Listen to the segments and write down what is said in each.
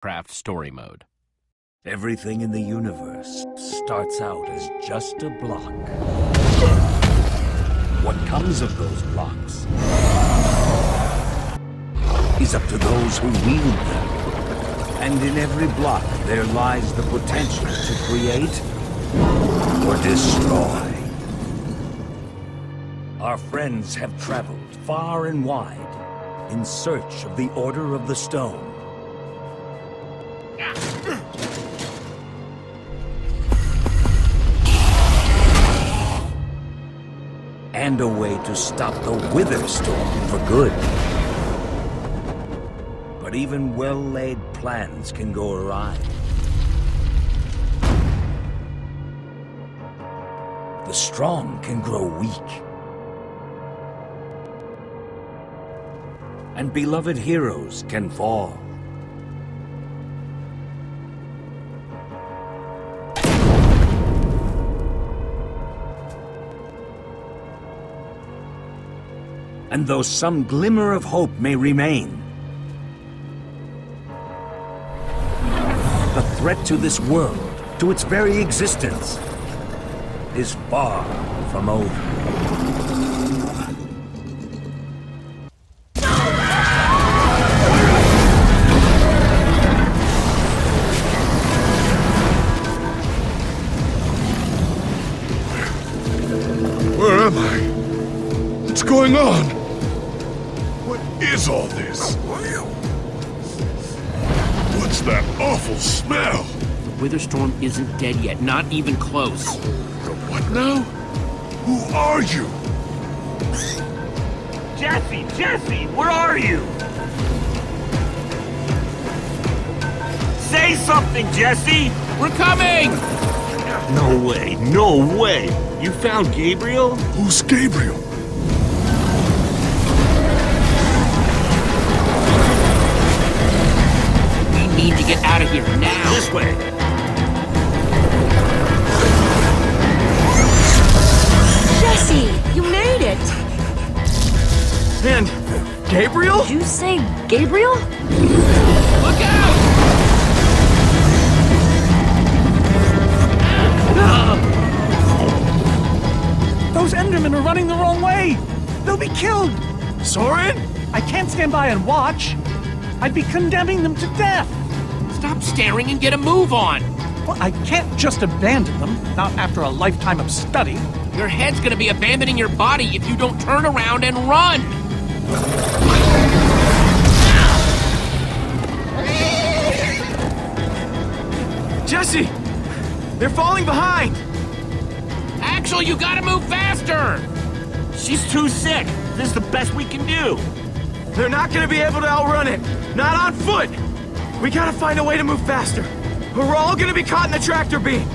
Craft story mode. Everything in the universe starts out as just a block. What comes of those blocks is up to those who wield them. And in every block there lies the potential to create or destroy. Our friends have traveled far and wide in search of the Order of the Stone. And a way to stop the Wither Storm for good. But even well-laid plans can go awry. The strong can grow weak. And beloved heroes can fall. And though some glimmer of hope may remain, the threat to this world, to its very existence, is far from over. Where am I? What's going on? What is all this? What's that awful smell? The Wither Storm isn't dead yet, not even close. The what now? Who are you? Jesse, where are you? Say something, Jesse! We're coming! No way! You found Gabriel? Who's Gabriel? We need to get out of here now. This way! Jesse, you made it! And Gabriel? Did you say Gabriel? Look out! Those Endermen are running the wrong way! They'll be killed! Soren? I can't stand by and watch. I'd be condemning them to death. Stop staring and get a move on! Well, I can't just abandon them, not after a lifetime of study. Your head's gonna be abandoning your body if you don't turn around and run! Jesse! They're falling behind! Axel, you gotta move faster! She's too sick! This is the best we can do! They're not gonna be able to outrun it! Not on foot! We gotta find a way to move faster! Or we're all gonna be caught in the tractor beam!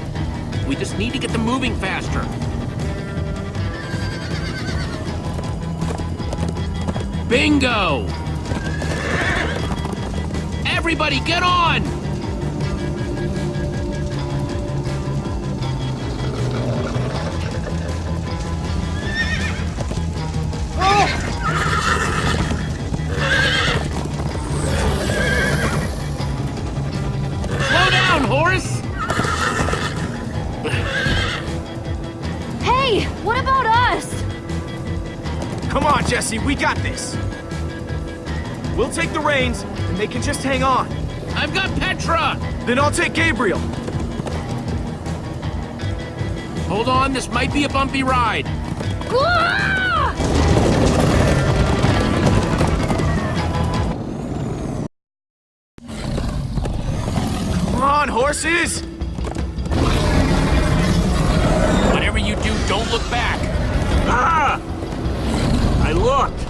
We just need to get them moving faster. Bingo! Everybody, get on! Slow down, horse! Hey, what about us? Come on, Jesse, we got this! We'll take the reins, and they can just hang on. I've got Petra! Then I'll take Gabriel. Hold on, this might be a bumpy ride. Ah! Come on, horses! Whatever you do, don't look back. Ah! I looked!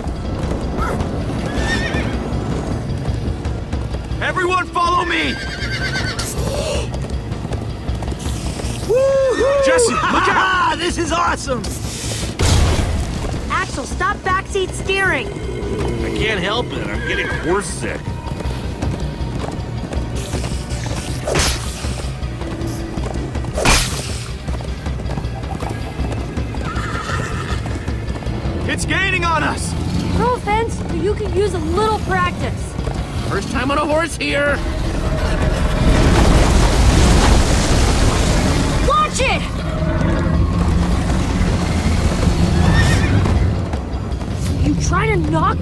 Everyone follow me! Jesse, look out! Ah, this is awesome! Axel, stop backseat steering! I can't help it, I'm getting horse sick. It's gaining on us! No offense, but you could use a little practice. First time on a horse here.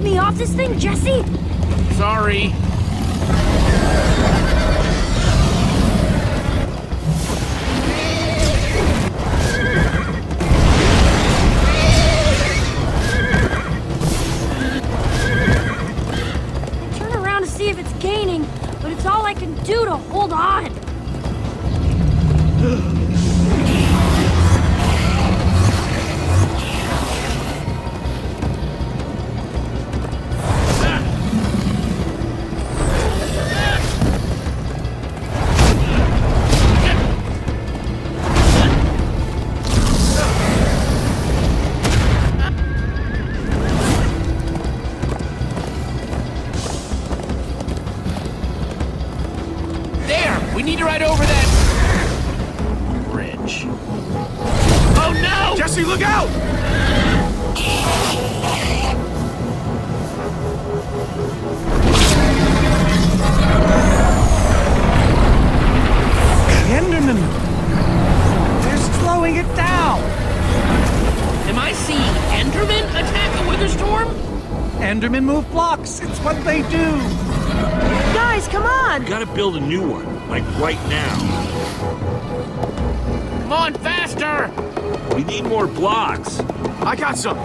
me off this thing, Jesse? Sorry. Turn around to see if it's gaining, but it's all I can do to hold on. We need to ride over that bridge. Oh no! Jesse, look out! The Endermen! They're slowing it down! Am I seeing Enderman attack a wither storm? Endermen move blocks. It's what they do. Guys, come on! We gotta build a new one, like right now. Come on, faster! We need more blocks. I got some.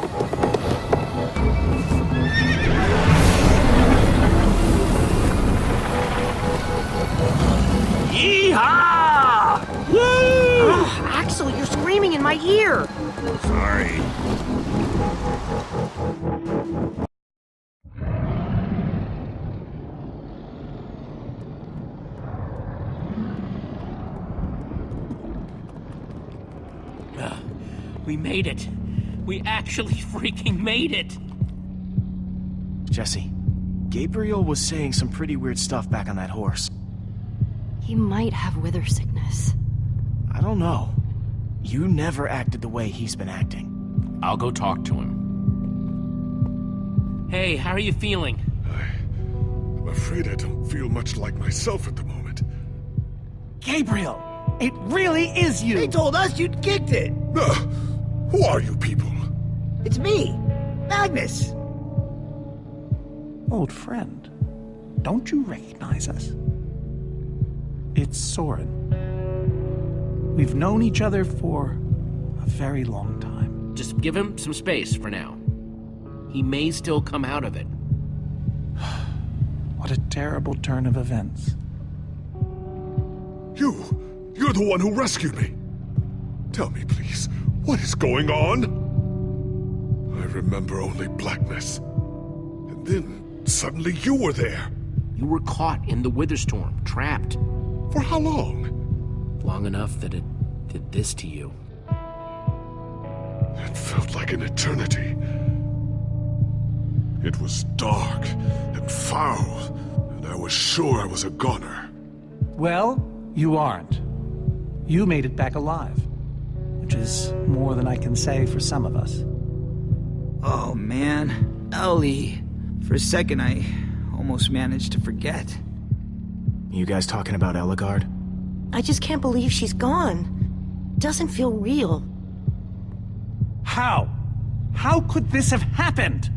Yeehaw! Woo! Axel, you're screaming in my ear. Sorry. We made it. We actually freaking made it. Jesse, Gabriel was saying some pretty weird stuff back on that horse. He might have wither sickness. I don't know. You never acted the way he's been acting. I'll go talk to him. Hey, how are you feeling? I'm afraid I don't feel much like myself at the moment. Gabriel, it really is you. They told us you'd kicked it. Who are you people? It's me, Magnus. Old friend, don't you recognize us? It's Soren. We've known each other for a very long time. Just give him some space for now. He may still come out of it. What a terrible turn of events. You're the one who rescued me. Tell me, please, what is going on? I remember only blackness. And then, suddenly you were there. You were caught in the wither storm, trapped. For how long? Long enough that it did this to you. It felt like an eternity. It was dark and foul, and I was sure I was a goner. Well, you aren't. You made it back alive, which is more than I can say for some of us. Oh man, Ellie. For a second I almost managed to forget. You guys talking about Eligard? I just can't believe she's gone. Doesn't feel real. How? How could this have happened?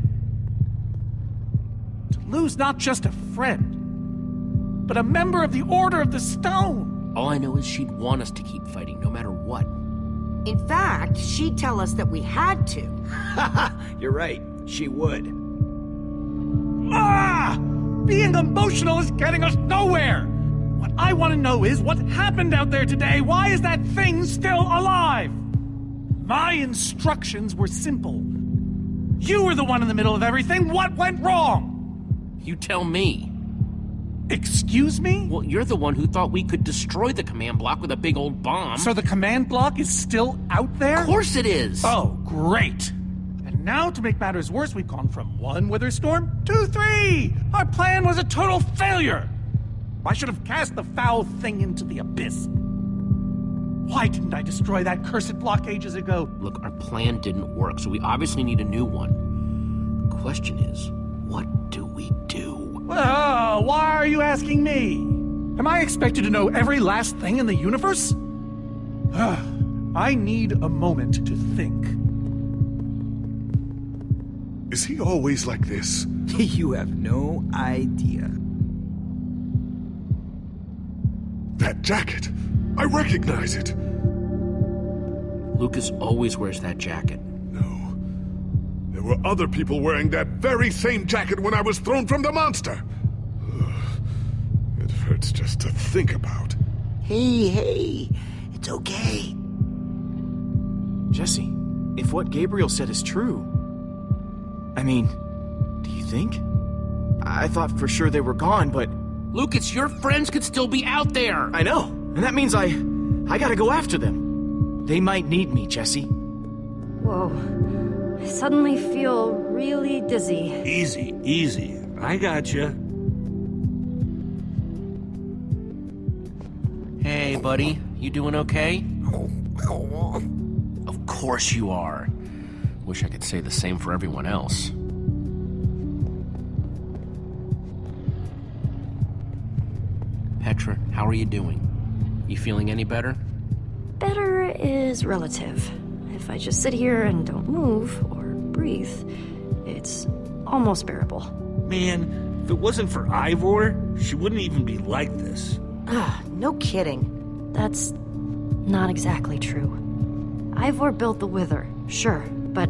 To lose not just a friend, but a member of the Order of the Stone. All I know is she'd want us to keep fighting, no matter what. In fact, she'd tell us that we had to. You're right, she would. Ah! Being emotional is getting us nowhere! What I want to know is what happened out there today? Why is that thing still alive? My instructions were simple. You were the one in the middle of everything. What went wrong? You tell me. Excuse me? Well, you're the one who thought we could destroy the command block with a big old bomb. So the command block is still out there? Of course it is! Oh, great. And now, to make matters worse, we've gone from 1 wither storm to 3! Our plan was a total failure! I should have cast the foul thing into the abyss. Why didn't I destroy that cursed block ages ago? Look, our plan didn't work, so we obviously need a new one. The question is, what do we do? Well, why are you asking me? Am I expected to know every last thing in the universe? I need a moment to think. Is he always like this? You have no idea. That jacket! I recognize it! Lucas always wears that jacket. No. There were other people wearing that very same jacket when I was thrown from the monster! Ugh. It hurts just to think about. Hey, it's okay. Jesse, if what Gabriel said is true... I mean, do you think? I thought for sure they were gone, but... Lucas, your friends could still be out there! I know, and that means I gotta go after them. They might need me, Jesse. Whoa. I suddenly feel really dizzy. Easy, easy. I gotcha. Hey, buddy. You doing okay? Of course you are. Wish I could say the same for everyone else. Petra, how are you doing? You feeling any better? Better is relative. If I just sit here and don't move or breathe, it's almost bearable. Man, if it wasn't for Ivor, she wouldn't even be like this. No kidding. That's not exactly true. Ivor built the Wither, sure, but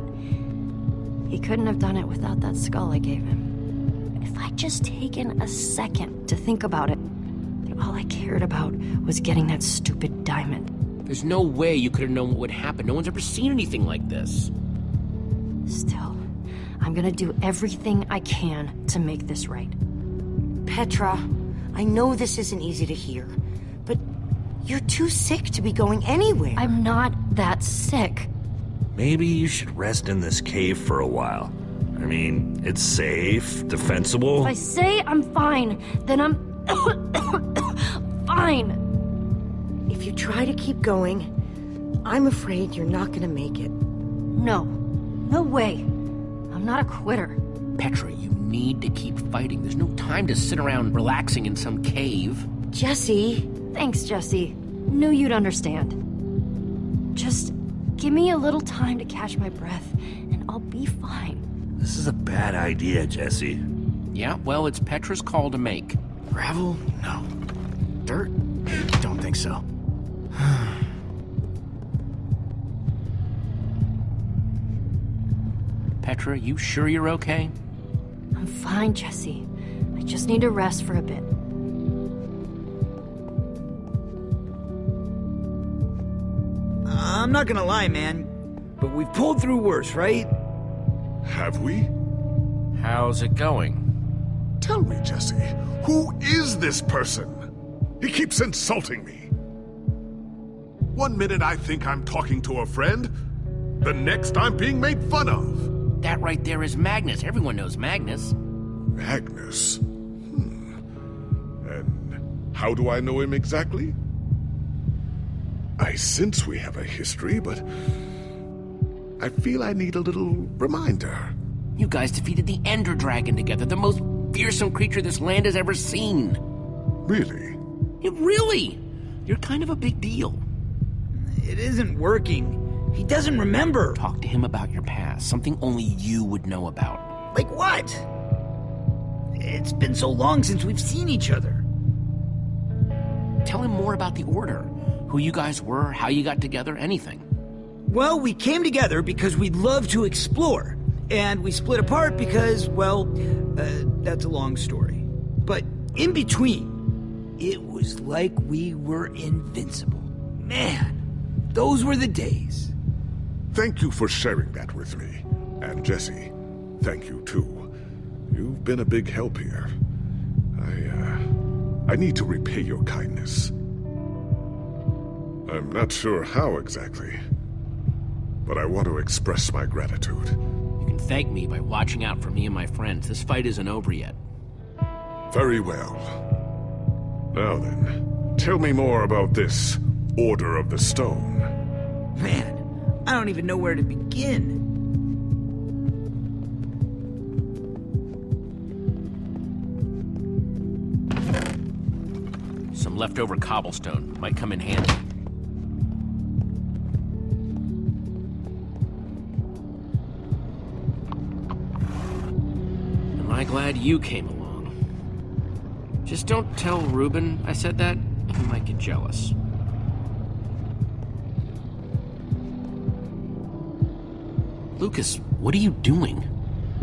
he couldn't have done it without that skull I gave him. If I'd just taken a second to think about it, then all I cared about was getting that stupid diamond. There's no way you could have known what would happen. No one's ever seen anything like this. Still, I'm gonna do everything I can to make this right. Petra, I know this isn't easy to hear, but you're too sick to be going anywhere. I'm not that sick. Maybe you should rest in this cave for a while. I mean, it's safe, defensible. If I say I'm fine, then I'm fine. If you try to keep going, I'm afraid you're not gonna make it. No. No way. I'm not a quitter. Petra, you need to keep fighting. There's no time to sit around relaxing in some cave. Jesse. Thanks, Jesse. Knew you'd understand. Just give me a little time to catch my breath, and I'll be fine. This is a bad idea, Jesse. Yeah, well, it's Petra's call to make. Gravel? No. Dirt? Don't think so. Petra, you sure you're okay? I'm fine, Jesse. I just need to rest for a bit. I'm not gonna lie, man, but we've pulled through worse, right? Have we? How's it going? Tell me, Jesse, who is this person? He keeps insulting me. One minute I think I'm talking to a friend, the next I'm being made fun of. That right there is Magnus. Everyone knows Magnus. Magnus? And how do I know him exactly? I sense we have a history, but I feel I need a little reminder. You guys defeated the Ender Dragon together, the most fearsome creature this land has ever seen. Really? Really? You're kind of a big deal. It isn't working. He doesn't remember. Talk to him about your past, something only you would know about. Like what? It's been so long since we've seen each other. Tell him more about the Order. Who you guys were, how you got together, anything. Well, we came together because we love to explore. And we split apart because, well, that's a long story. But in between, it was like we were invincible. Man, those were the days. Thank you for sharing that with me. And Jesse, thank you too. You've been a big help here. I need to repay your kindness. I'm not sure how exactly, but I want to express my gratitude. You can thank me by watching out for me and my friends. This fight isn't over yet. Very well. Now then, tell me more about this Order of the Stone. Man, I don't even know where to begin. Some leftover cobblestone might come in handy. I glad you came along. Just don't tell Reuben I said that. He might get jealous. Lucas, what are you doing?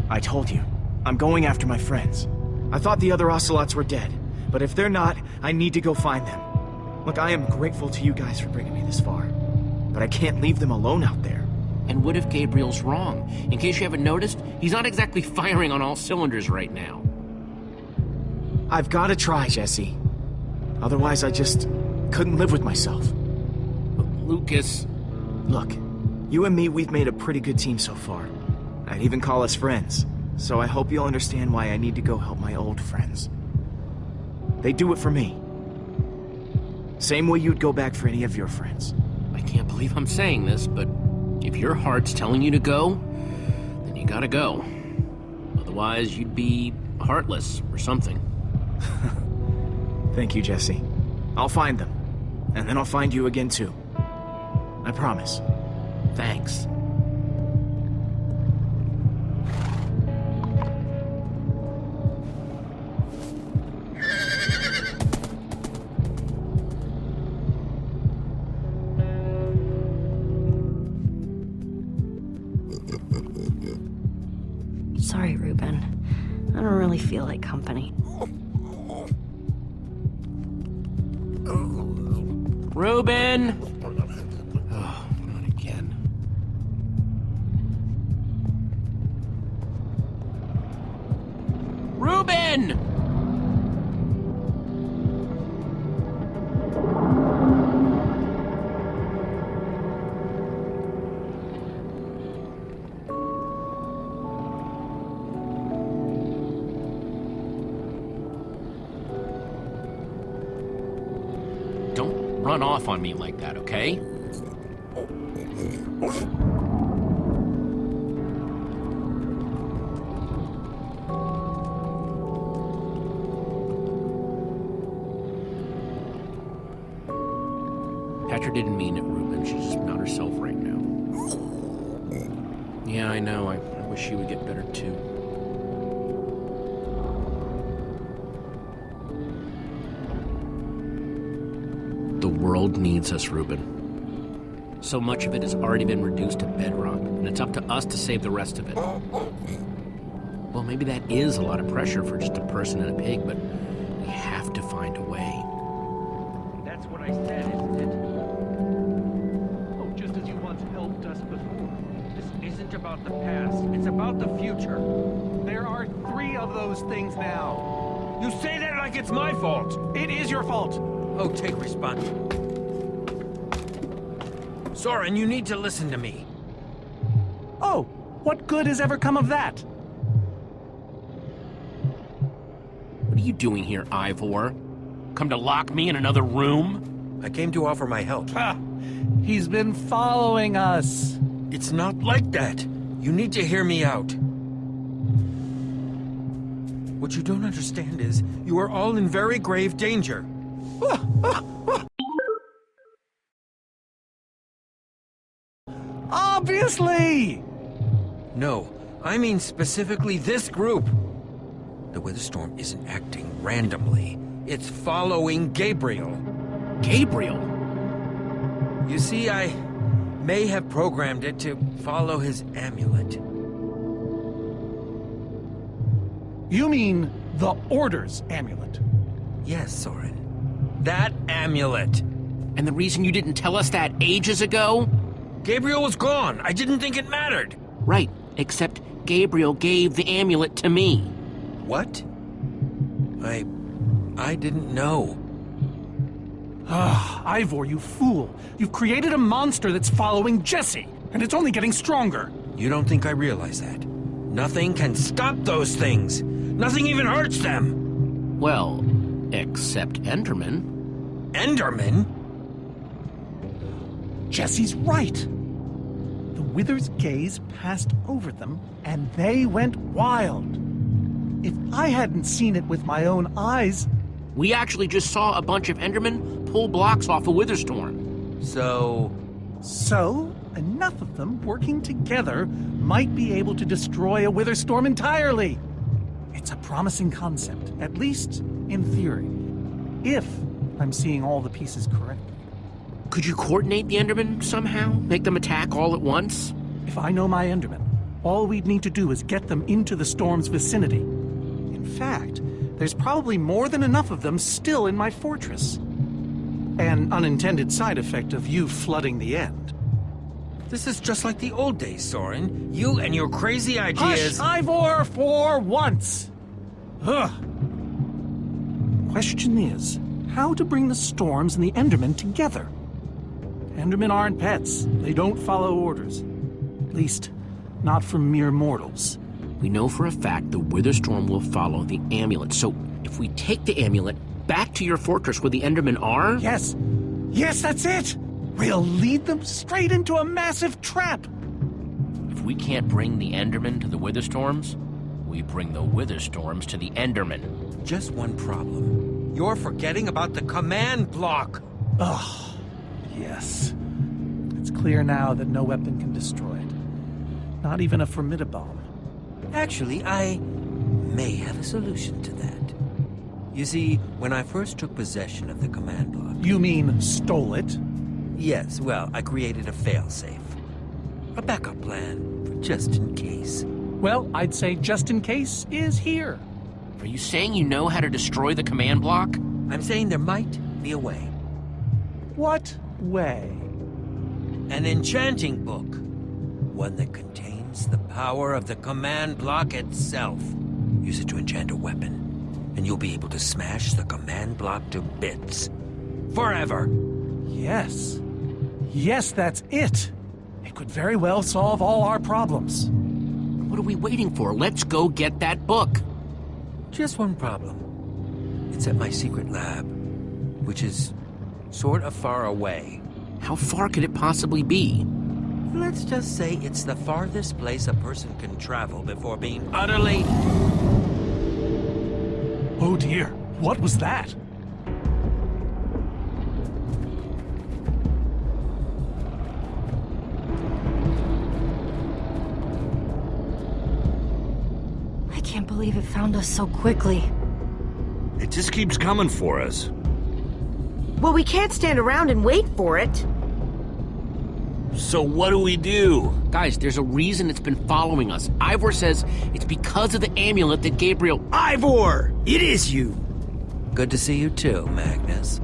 I told you. I'm going after my friends. I thought the other ocelots were dead, but if they're not, I need to go find them. Look, I am grateful to you guys for bringing me this far, but I can't leave them alone out there. And what if Gabriel's wrong? In case you haven't noticed, he's not exactly firing on all cylinders right now. I've got to try, Jesse. Otherwise, I just couldn't live with myself. But Lucas... Look, you and me, we've made a pretty good team so far. I'd even call us friends. So I hope you'll understand why I need to go help my old friends. They do it for me. Same way you'd go back for any of your friends. I can't believe I'm saying this, but if your heart's telling you to go, then you gotta go. Otherwise, you'd be heartless or something. Thank you, Jesse. I'll find them. And then I'll find you again, too. I promise. Thanks. Sorry, Reuben. I don't really feel like company. Reuben! Oh, not again. Reuben! Don't run off on me like that, okay? Petra didn't mean it, Reuben. She's just not herself right now. Yeah, I know. I wish she would get better, too. The world needs us, Reuben. So much of it has already been reduced to bedrock, and it's up to us to save the rest of it. Well, maybe that is a lot of pressure for just a person and a pig, but we have to find a way. That's what I said, isn't it? Oh, just as you once helped us before. This isn't about the past, it's about the future. There are 3 of those things now. You say that like it's my fault! It is your fault. Oh, take responsibility. Soren, you need to listen to me. Oh, what good has ever come of that? What are you doing here, Ivor? Come to lock me in another room? I came to offer my help. Ah, he's been following us. It's not like that. You need to hear me out. What you don't understand is, you are all in very grave danger. Obviously! No, I mean specifically this group. The weather storm isn't acting randomly. It's following Gabriel. Gabriel? You see, I may have programmed it to follow his amulet. You mean the Order's amulet? Yes, Soren. That amulet. And the reason you didn't tell us that ages ago? Gabriel was gone. I didn't think it mattered. Right, except Gabriel gave the amulet to me. What? I didn't know. Ah, Ivor, you fool. You've created a monster that's following Jesse, and it's only getting stronger. You don't think I realize that? Nothing can stop those things. Nothing even hurts them. Well, except Enderman. Enderman? Jesse's right. The Wither's gaze passed over them, and they went wild. If I hadn't seen it with my own eyes... We actually just saw a bunch of Endermen pull blocks off a Witherstorm. So, enough of them working together might be able to destroy a Witherstorm entirely. It's a promising concept, at least in theory. If I'm seeing all the pieces correctly. Could you coordinate the Endermen somehow? Make them attack all at once? If I know my Endermen, all we'd need to do is get them into the storm's vicinity. In fact, there's probably more than enough of them still in my fortress. An unintended side effect of you flooding the end. This is just like the old days, Soren. You and your crazy ideas. Hush, Ivor, for once! Ugh. Question is, how to bring the storms and the Endermen together? Endermen aren't pets. They don't follow orders. At least, not from mere mortals. We know for a fact the Witherstorm will follow the amulet, so if we take the amulet back to your fortress where the Endermen are... Yes! Yes, that's it! We'll lead them straight into a massive trap! If we can't bring the Endermen to the Witherstorms, we bring the Witherstorms to the Endermen. Just one problem. You're forgetting about the command block. Ugh. Yes. It's clear now that no weapon can destroy it. Not even a formidabomb. Actually, I may have a solution to that. You see, when I first took possession of the command block... You mean stole it? Yes, well, I created a failsafe. A backup plan for just in case. Well, I'd say just in case is here. Are you saying you know how to destroy the command block? I'm saying there might be a way. What way? An enchanting book. One that contains the power of the command block itself. Use it to enchant a weapon, and you'll be able to smash the command block to bits. Forever. Yes. Yes, that's it. It could very well solve all our problems. What are we waiting for? Let's go get that book. Just one problem. It's at my secret lab, which is sort of far away. How far could it possibly be? Let's just say it's the farthest place a person can travel before being utterly... Oh dear, what was that? I can't believe it found us so quickly. It just keeps coming for us. Well, we can't stand around and wait for it. So what do we do? Guys, there's a reason it's been following us. Ivor says it's because of the amulet that Gabriel... Ivor! It is you! Good to see you too, Magnus.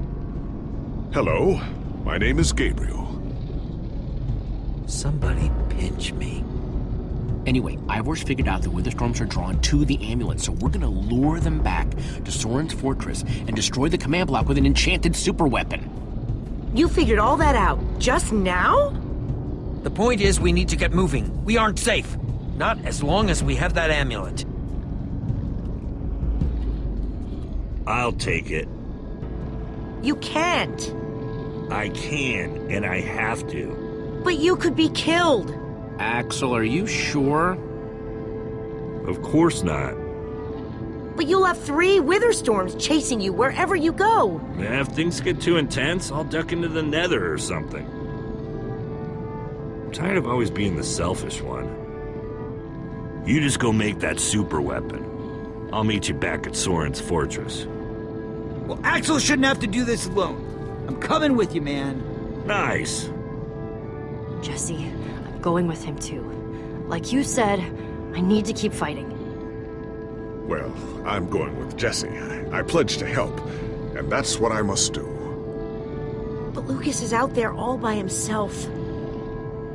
Hello, my name is Gabriel. Somebody pinch me. Anyway, Ivor's figured out the Witherstorms are drawn to the amulet, so we're gonna lure them back to Soren's fortress and destroy the command block with an enchanted superweapon. You figured all that out just now? The point is, we need to get moving. We aren't safe. Not as long as we have that amulet. I'll take it. You can't. I can, and I have to. But you could be killed. Axel, are you sure? Of course not. But you'll have 3 Witherstorms chasing you wherever you go. If things get too intense, I'll duck into the nether or something. I'm tired of always being the selfish one. You just go make that super weapon. I'll meet you back at Soren's fortress. Well, Axel shouldn't have to do this alone. I'm coming with you, man. Nice. Jesse, I'm going with him too. Like you said, I need to keep fighting. Well, I'm going with Jesse. I pledged to help, and that's what I must do. But Lucas is out there all by himself.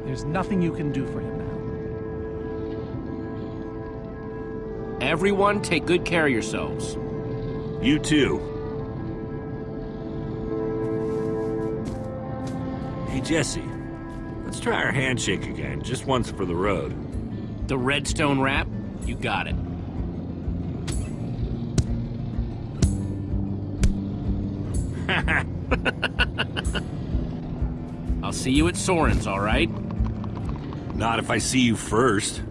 There's nothing you can do for him now. Everyone, take good care of yourselves. You too. Hey, Jesse. Let's try our handshake again, just once for the road. The redstone wrap? You got it. I'll see you at Soren's, all right? Not if I see you first.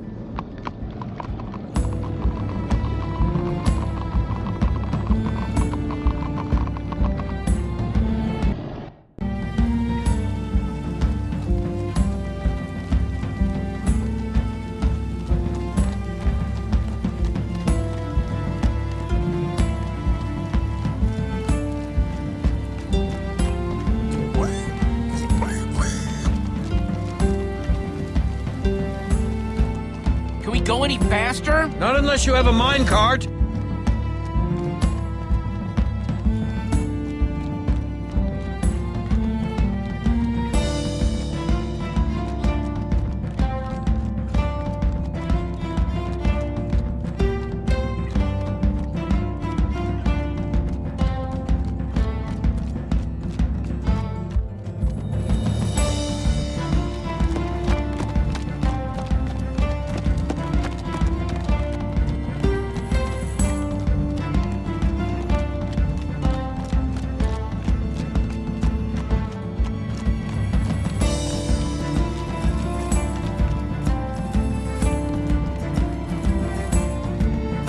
go any faster? Not unless you have a minecart.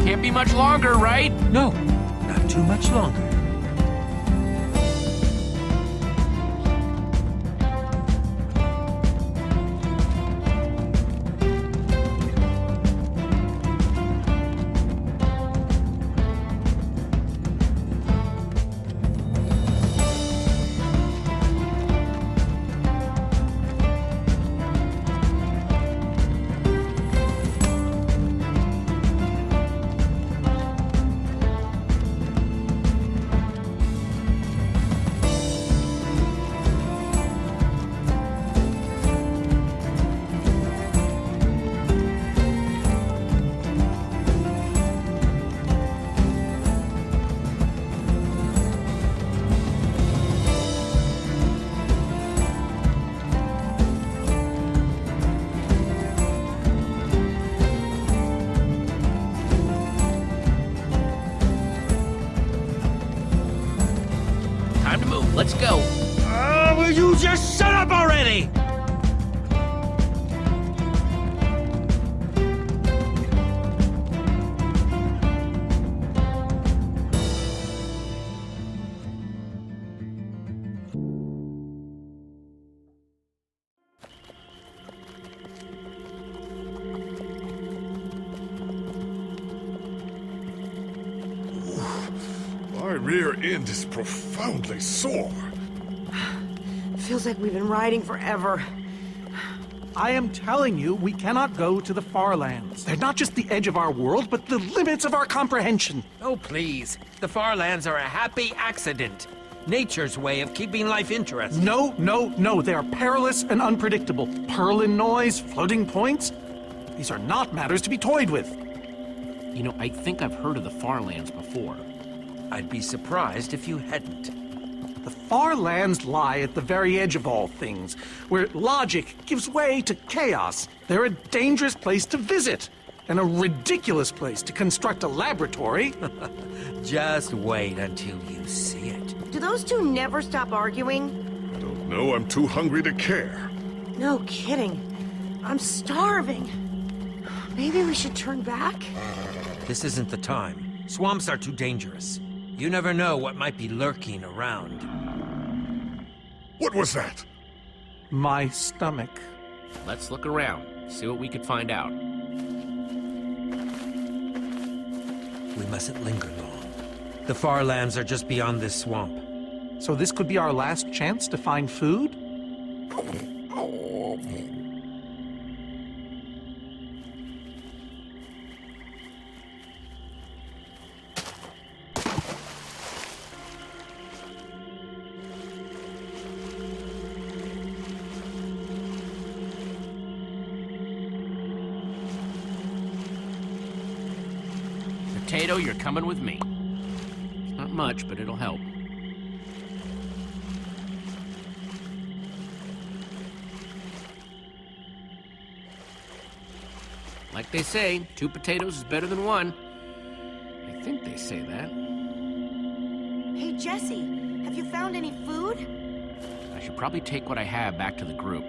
Can't be much longer, right? No, not too much longer. Time to move. Let's go. Will you just shut up already? My rear end is profoundly sore. Feels like we've been riding forever. I am telling you, we cannot go to the far lands. They're not just the edge of our world, but the limits of our comprehension. Oh, please. The far lands are a happy accident. Nature's way of keeping life interesting. No, no, no. They are perilous and unpredictable. Purlin noise, floating points. These are not matters to be toyed with. You know, I think I've heard of the Farlands before. I'd be surprised if you hadn't. The far lands lie at the very edge of all things, where logic gives way to chaos. They're a dangerous place to visit, and a ridiculous place to construct a laboratory. Just wait until you see it. Do those two never stop arguing? I don't know, I'm too hungry to care. No kidding. I'm starving. Maybe we should turn back? This isn't the time. Swamps are too dangerous. You never know what might be lurking around. What was that? My stomach. Let's look around, see what we could find out. We mustn't linger long. The far lands are just beyond this swamp. So this could be our last chance to find food? Potato, you're coming with me. It's not much, but it'll help. Like they say, 2 potatoes is better than 1. I think they say that. Hey, Jesse, have you found any food? I should probably take what I have back to the group.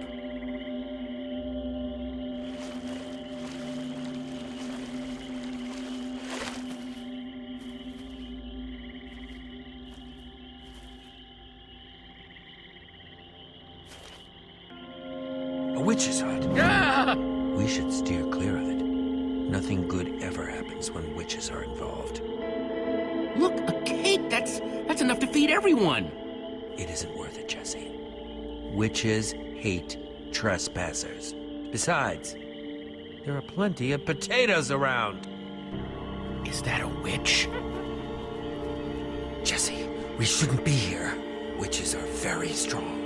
A witch's hut. Ah! We should steer clear of it. Nothing good ever happens when witches are involved. Look, a cake! That's enough to feed everyone! It isn't worth it, Jesse. Witches hate trespassers. Besides, There are plenty of potatoes around. Is that a witch? Jesse, we shouldn't be here. Witches are very strong.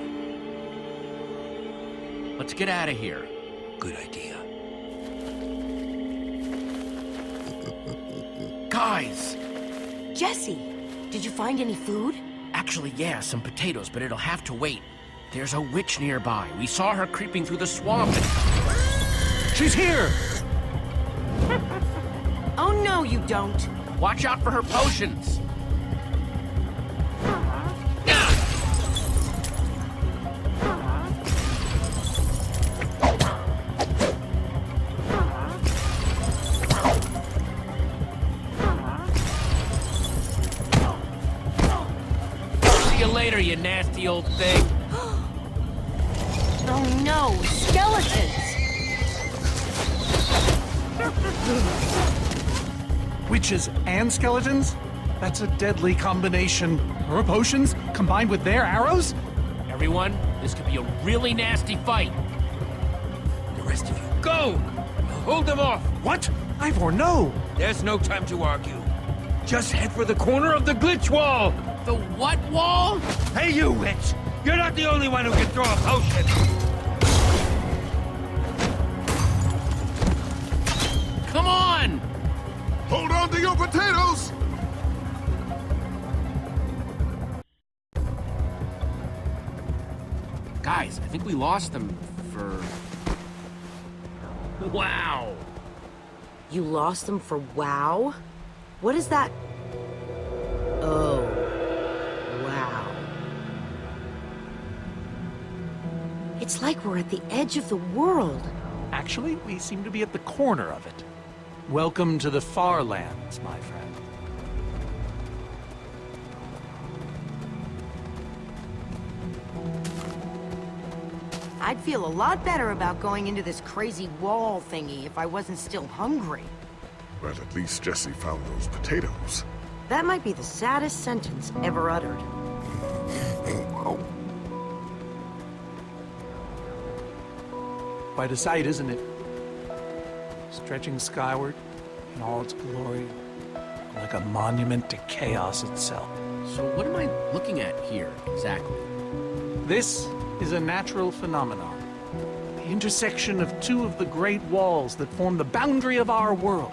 Let's get out of here. Good idea. Guys! Jesse, did you find any food? Actually, yeah, some potatoes, but it'll have to wait. There's a witch nearby. We saw her creeping through the swamp and... She's here! Oh, no, you don't. Watch out for her potions! See you later, you nasty old thing. Oh, no, skeletons! Witches and skeletons? That's a deadly combination. Her potions combined with their arrows? Everyone, this could be a really nasty fight. The rest of you, go! I'll hold them off. What? Ivor, no! There's no time to argue. Just head for the corner of the glitch wall. The what wall? Hey, you witch! You're not the only one who can throw a potion. Come on! Hold on to your potatoes! Guys, I think we lost them for... Wow! You lost them for WoW? What is that? Oh, wow. It's like we're at the edge of the world. Actually, we seem to be at the corner of it. Welcome to the far lands, my friend. I'd feel a lot better about going into this crazy wall thingy if I wasn't still hungry. Well, at least Jesse found those potatoes. That might be the saddest sentence ever uttered. Quite a sight, isn't it? Stretching skyward in all its glory, like a monument to chaos itself. So what am I looking at here, exactly? This is a natural phenomenon. The intersection of two of the great walls that form the boundary of our world.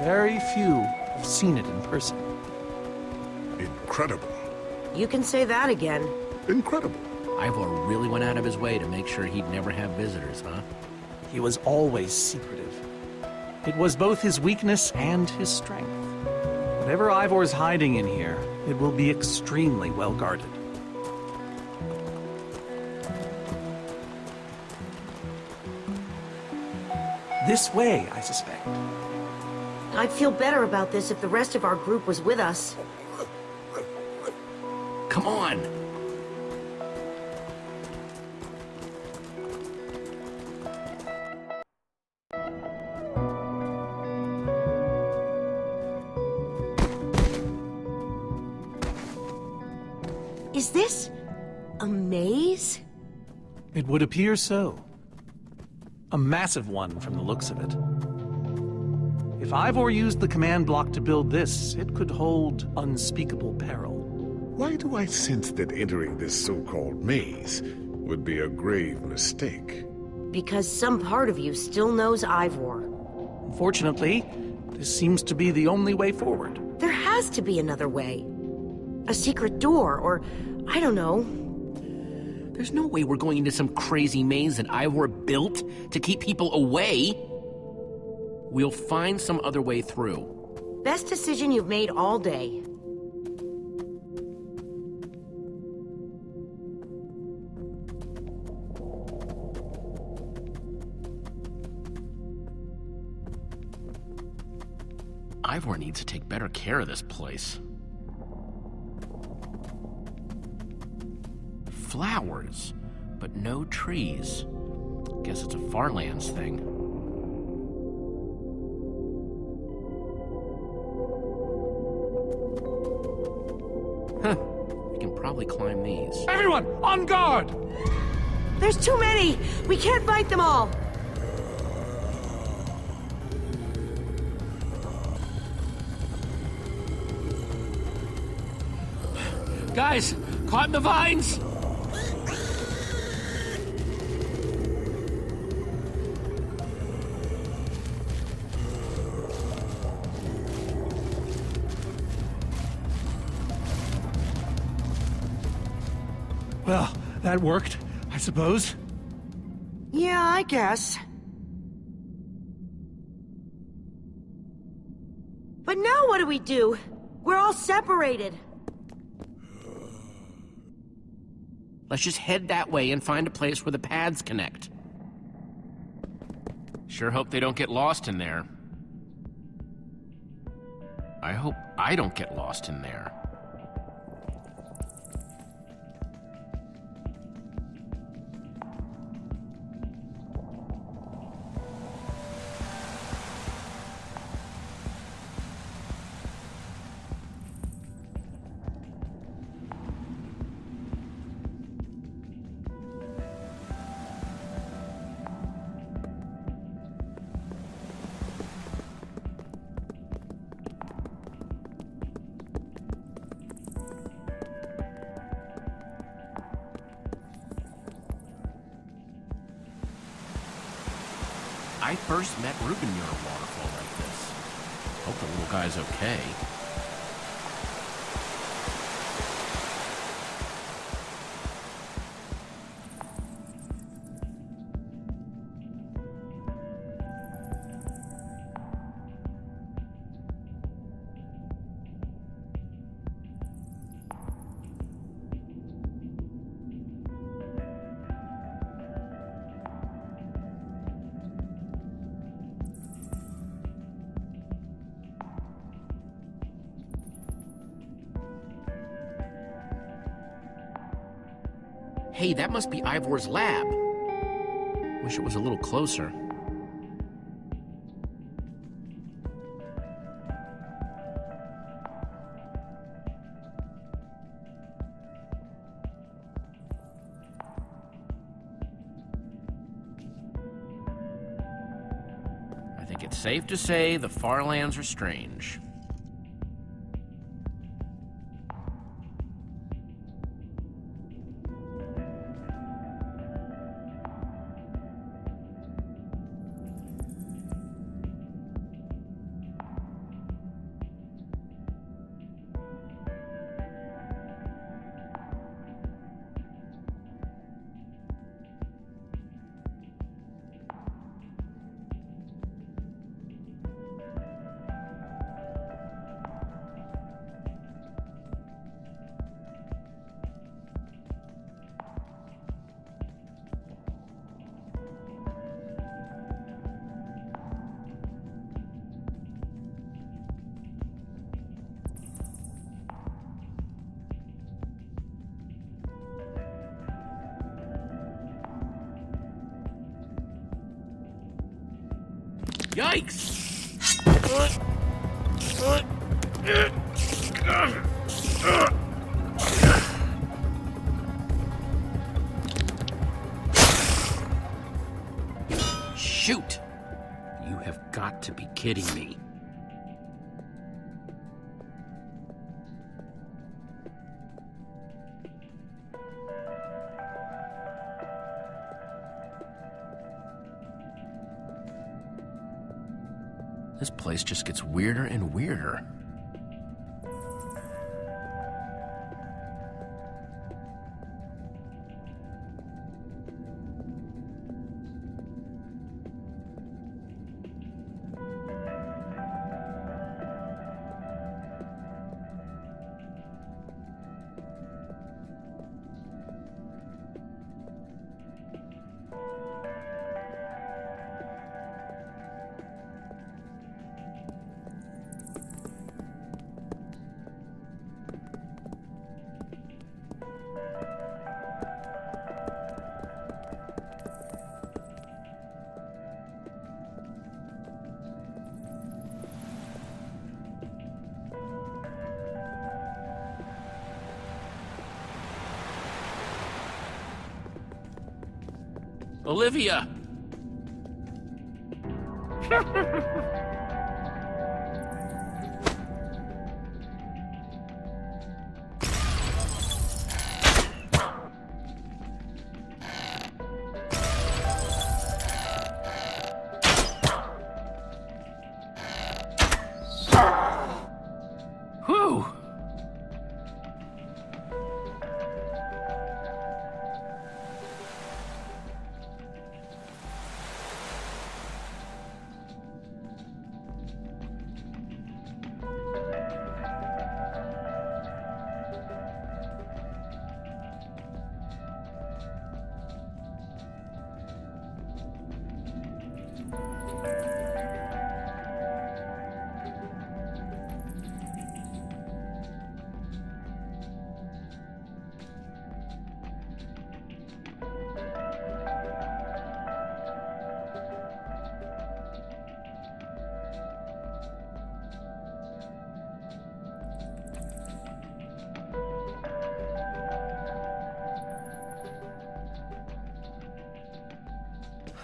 Very few have seen it in person. Incredible. You can say that again. Incredible. Ivor really went out of his way to make sure he'd never have visitors, huh? He was always secretive. It was both his weakness and his strength. Whatever Ivor's hiding in here, it will be extremely well guarded. This way, I suspect. I'd feel better about this if the rest of our group was with us. Come on! Is this a maze? It would appear so. A massive one from the looks of it. If Ivor used the command block to build this, it could hold unspeakable peril. Why do I sense that entering this so-called maze would be a grave mistake? Because some part of you still knows Ivor. Unfortunately, this seems to be the only way forward. There has to be another way. A secret door, or I don't know. There's no way we're going into some crazy maze that Ivor built to keep people away. We'll find some other way through. Best decision you've made all day. Ivor needs to take better care of this place. Flowers, but no trees. Guess it's a Farlands thing. Huh. We can probably climb these. Everyone, on guard! There's too many! We can't fight them all! Guys, caught in the vines! Well, that worked, I suppose. Yeah, I guess. But now what do we do? We're all separated. Let's just head that way and find a place where the paths connect. Sure hope they don't get lost in there. I hope I don't get lost in there. I first met Ruben near a waterfall like this. Hope the little guy's okay. Hey, that must be Ivor's lab. Wish it was a little closer. I think it's safe to say the far lands are strange. Yikes! Shoot! You have got to be kidding me. This place just gets weirder and weirder. Olivia!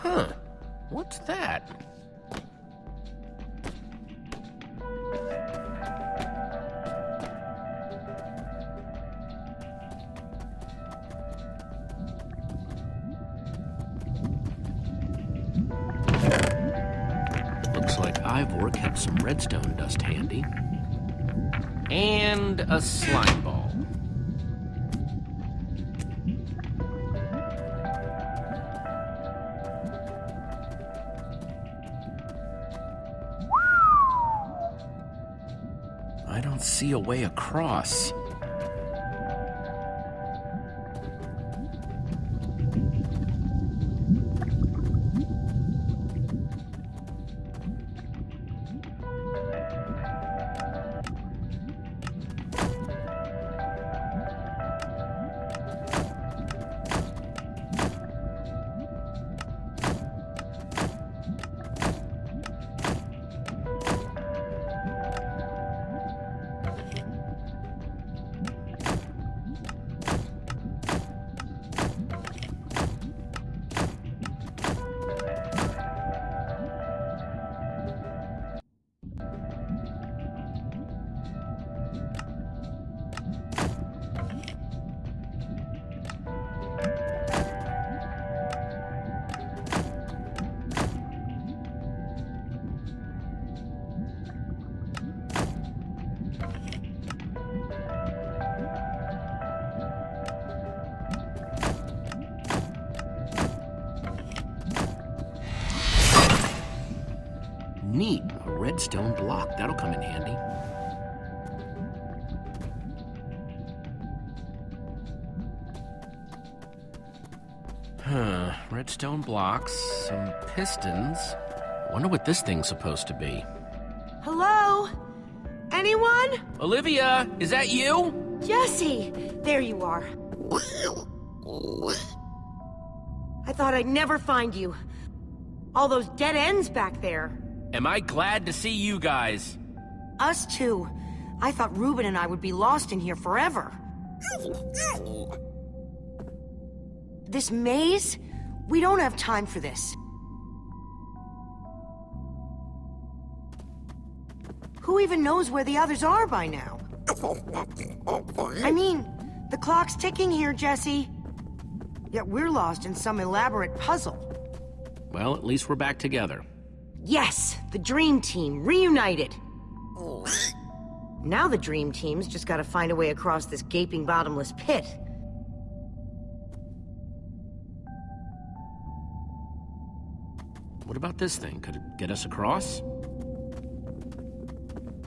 Huh. What's that? Looks like Ivor kept some redstone dust handy. And a slime ball. I don't see a way across. Neat, a redstone block. That'll come in handy. Huh, redstone blocks, some pistons. Wonder what this thing's supposed to be. Hello? Anyone? Olivia, is that you? Jesse! There you are. I thought I'd never find you. All those dead ends back there. Am I glad to see you guys? Us too. I thought Reuben and I would be lost in here forever. This maze? We don't have time for this. Who even knows where the others are by now? I mean, the clock's ticking here, Jesse. Yet we're lost in some elaborate puzzle. Well, at least we're back together. Yes, the Dream Team, reunited. Now the Dream Team's just gotta find a way across this gaping bottomless pit. What about this thing? Could it get us across?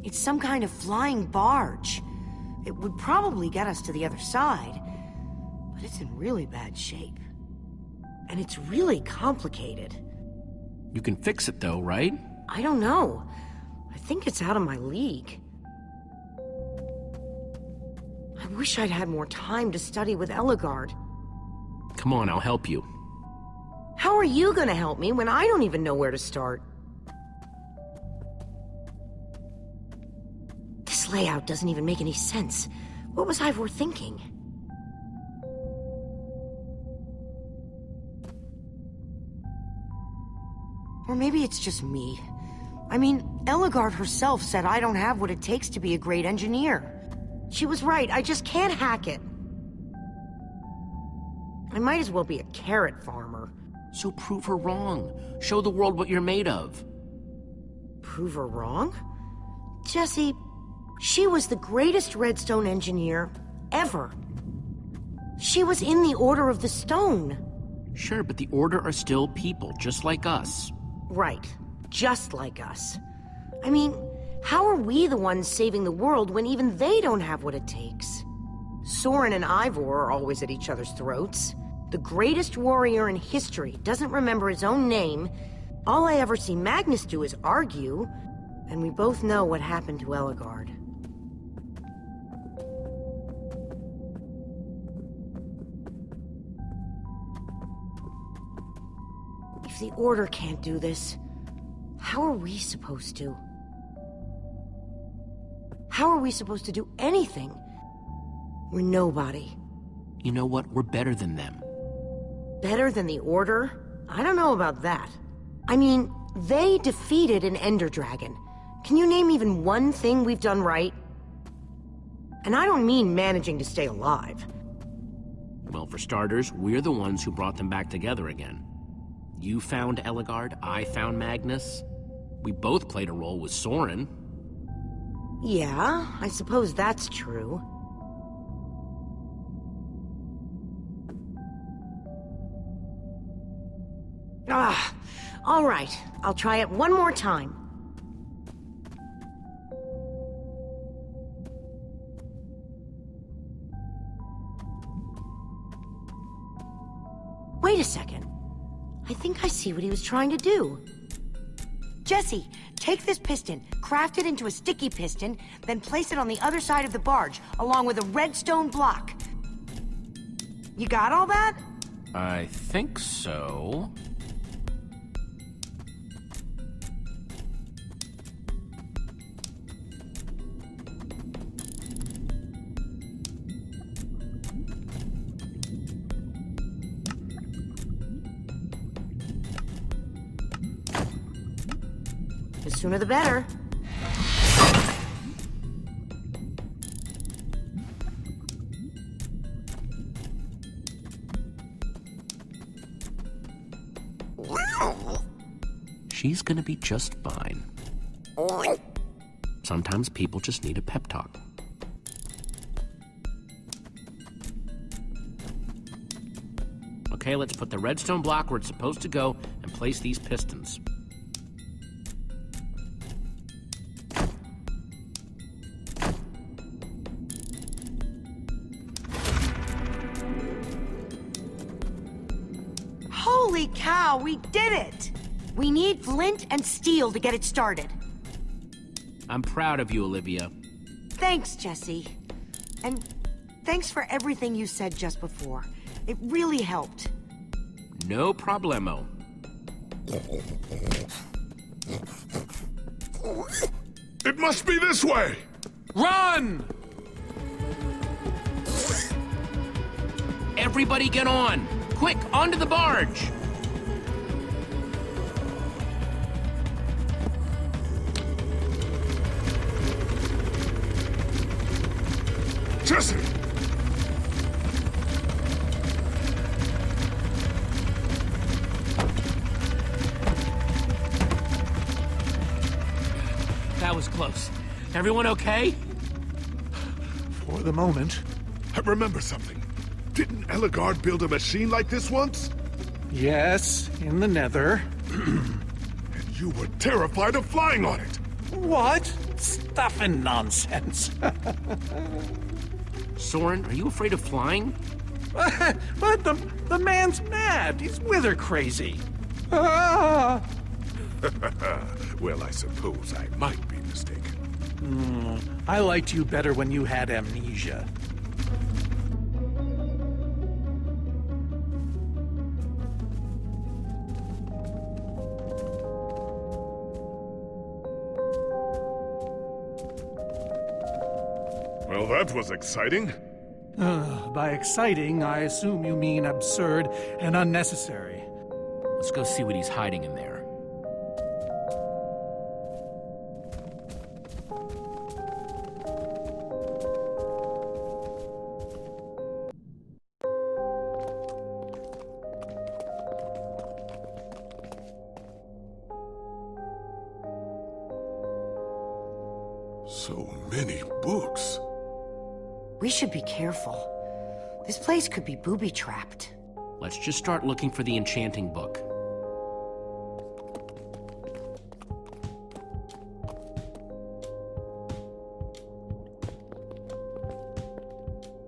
It's some kind of flying barge. It would probably get us to the other side, but it's in really bad shape. And it's really complicated. You can fix it though, right? I don't know. I think it's out of my league. I wish I'd had more time to study with Eligard. Come on, I'll help you. How are you gonna help me when I don't even know where to start? This layout doesn't even make any sense. What was Ivor thinking? Or maybe it's just me. I mean, Eligard herself said I don't have what it takes to be a great engineer. She was right, I just can't hack it. I might as well be a carrot farmer. So prove her wrong. Show the world what you're made of. Prove her wrong? Jesse, she was the greatest redstone engineer ever. She was in the Order of the Stone. Sure, but the Order are still people, just like us. Right, just like us. I mean, how are we the ones saving the world when even they don't have what it takes? Soren and Ivor are always at each other's throats. The greatest warrior in history doesn't remember his own name. All I ever see Magnus do is argue, and we both know what happened to Eligard. If the Order can't do this, how are we supposed to? How are we supposed to do anything? We're nobody. You know what? We're better than them. Better than the Order? I don't know about that. I mean, they defeated an Ender Dragon. Can you name even one thing we've done right? And I don't mean managing to stay alive. Well, for starters, we're the ones who brought them back together again. You found Eligard, I found Magnus. We both played a role with Soren. Yeah, I suppose that's true. All right. I'll try it one more time. Wait a second. I think I see what he was trying to do. Jesse, take this piston, craft it into a sticky piston, then place it on the other side of the barge, along with a redstone block. You got all that? I think so. The sooner the better. She's gonna be just fine. Sometimes people just need a pep talk. Okay, let's put the redstone block where it's supposed to go and place these pistons. Holy cow, we did it! We need flint and steel to get it started. I'm proud of you, Olivia. Thanks, Jesse. And thanks for everything you said just before. It really helped. No problemo. It must be this way! Run! Everybody get on! Quick, onto the barge! Jesse! That was close. Everyone okay? For the moment. I remember something. Didn't Eligard build a machine like this once? Yes, in the Nether. And you were terrified of flying on it. What? Stuff and nonsense. Soren, are you afraid of flying? But the man's mad. He's wither crazy. Ah! Well, I suppose I might be mistaken. I liked you better when you had amnesia. Well, that was exciting. By exciting, I assume you mean absurd and unnecessary. Let's go see what he's hiding in there. So many books. We should be careful. This place could be booby-trapped. Let's just start looking for the enchanting book.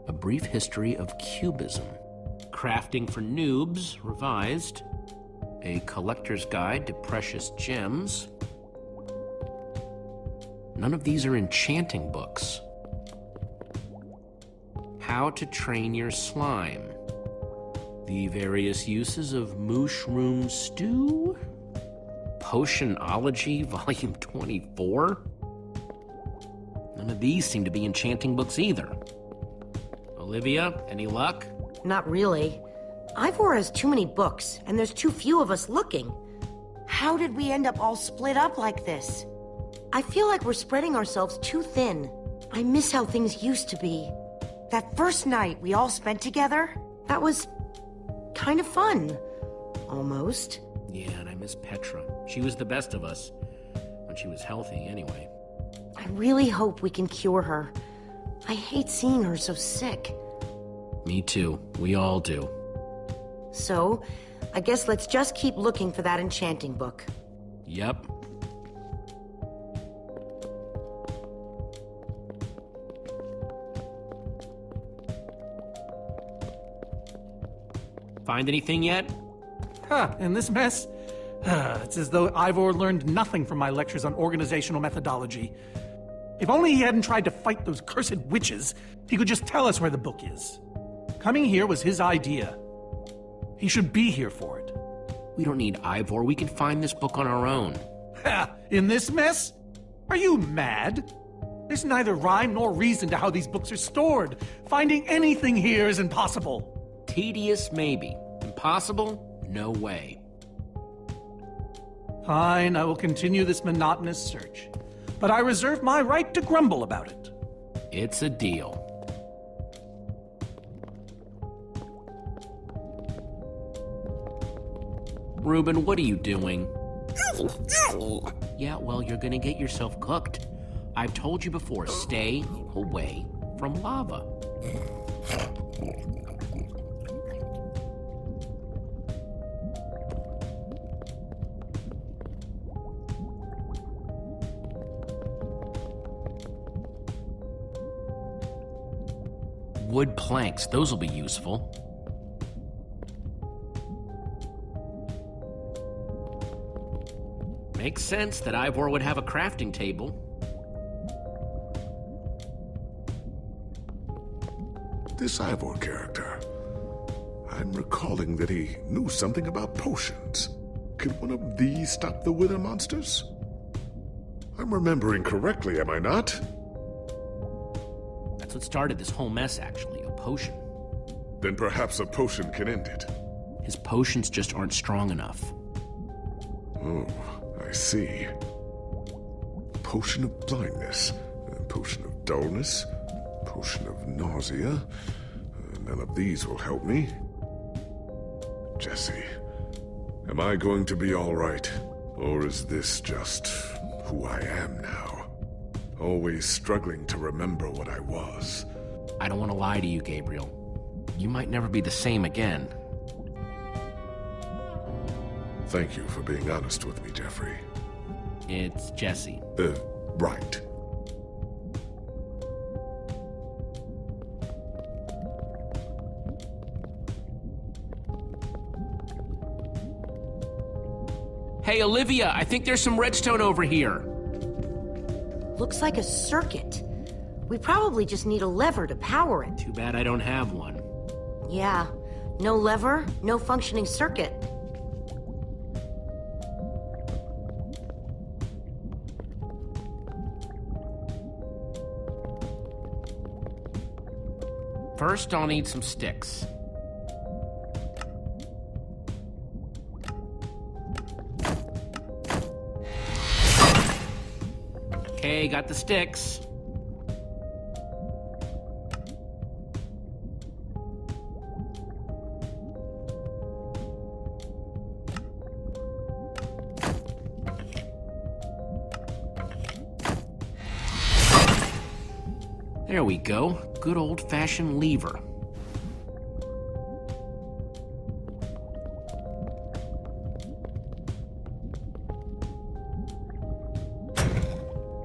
A Brief History of Cubism. Crafting for Noobs, revised. A Collector's Guide to Precious Gems. None of these are enchanting books. How to Train Your Slime. The Various Uses of Mushroom Stew. Potionology, Volume 24. None of these seem to be enchanting books either. Olivia, any luck? Not really. Ivor has too many books, and there's too few of us looking. How did we end up all split up like this? I feel like we're spreading ourselves too thin. I miss how things used to be. That first night we all spent together, that was kind of fun. Almost. Yeah, and I miss Petra. She was the best of us. When she was healthy, anyway. I really hope we can cure her. I hate seeing her so sick. Me too. We all do. So, I guess let's just keep looking for that enchanting book. Yep. Find anything yet? Huh, in this mess? It's as though Ivor learned nothing from my lectures on organizational methodology. If only he hadn't tried to fight those cursed witches, he could just tell us where the book is. Coming here was his idea. He should be here for it. We don't need Ivor. We can find this book on our own. Ha! In this mess? Are you mad? There's neither rhyme nor reason to how these books are stored. Finding anything here is impossible. Tedious, maybe. Impossible? No way. Fine, I will continue this monotonous search. But I reserve my right to grumble about it. It's a deal. Reuben, what are you doing? Yeah, well, you're gonna get yourself cooked. I've told you before, stay away from lava. Wood planks, those will be useful. Makes sense that Ivor would have a crafting table. This Ivor character. I'm recalling that he knew something about potions. Could one of these stop the wither monsters? I'm remembering correctly, am I not? That's what started this whole mess, actually, a potion. Then perhaps a potion can end it. His potions just aren't strong enough. Oh, I see. Potion of blindness, a potion of dullness, potion of nausea. None of these will help me. Jesse, am I going to be all right? Or is this just who I am now? Always struggling to remember what I was. I don't want to lie to you, Gabriel. You might never be the same again. Thank you for being honest with me, Jeffrey. It's Jesse. Right. Hey, Olivia, I think there's some redstone over here. Looks like a circuit. We probably just need a lever to power it. Too bad I don't have one. Yeah, no lever, no functioning circuit. First, I'll need some sticks. Okay, got the sticks. There we go. Good old-fashioned lever.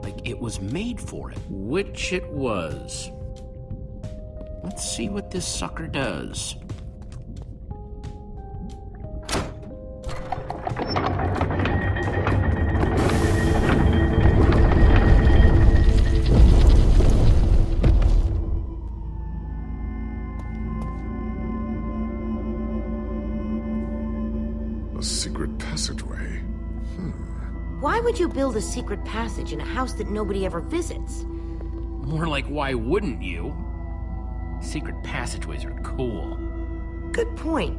Like it was made for it, which it was. Let's see what this sucker does. A secret passageway. Why would you build a secret passage in a house that nobody ever visits? More like, why wouldn't you? Secret passageways are cool. Good point.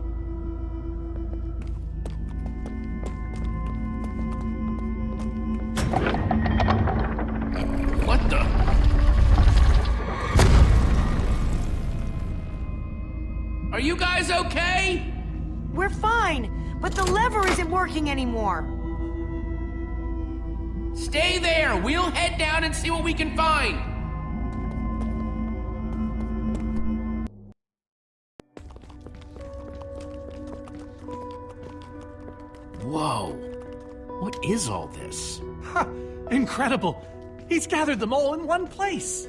We're fine, but the lever isn't working anymore. Stay there! We'll head down and see what we can find! Whoa. What is all this? Ha! Incredible! He's gathered them all in one place.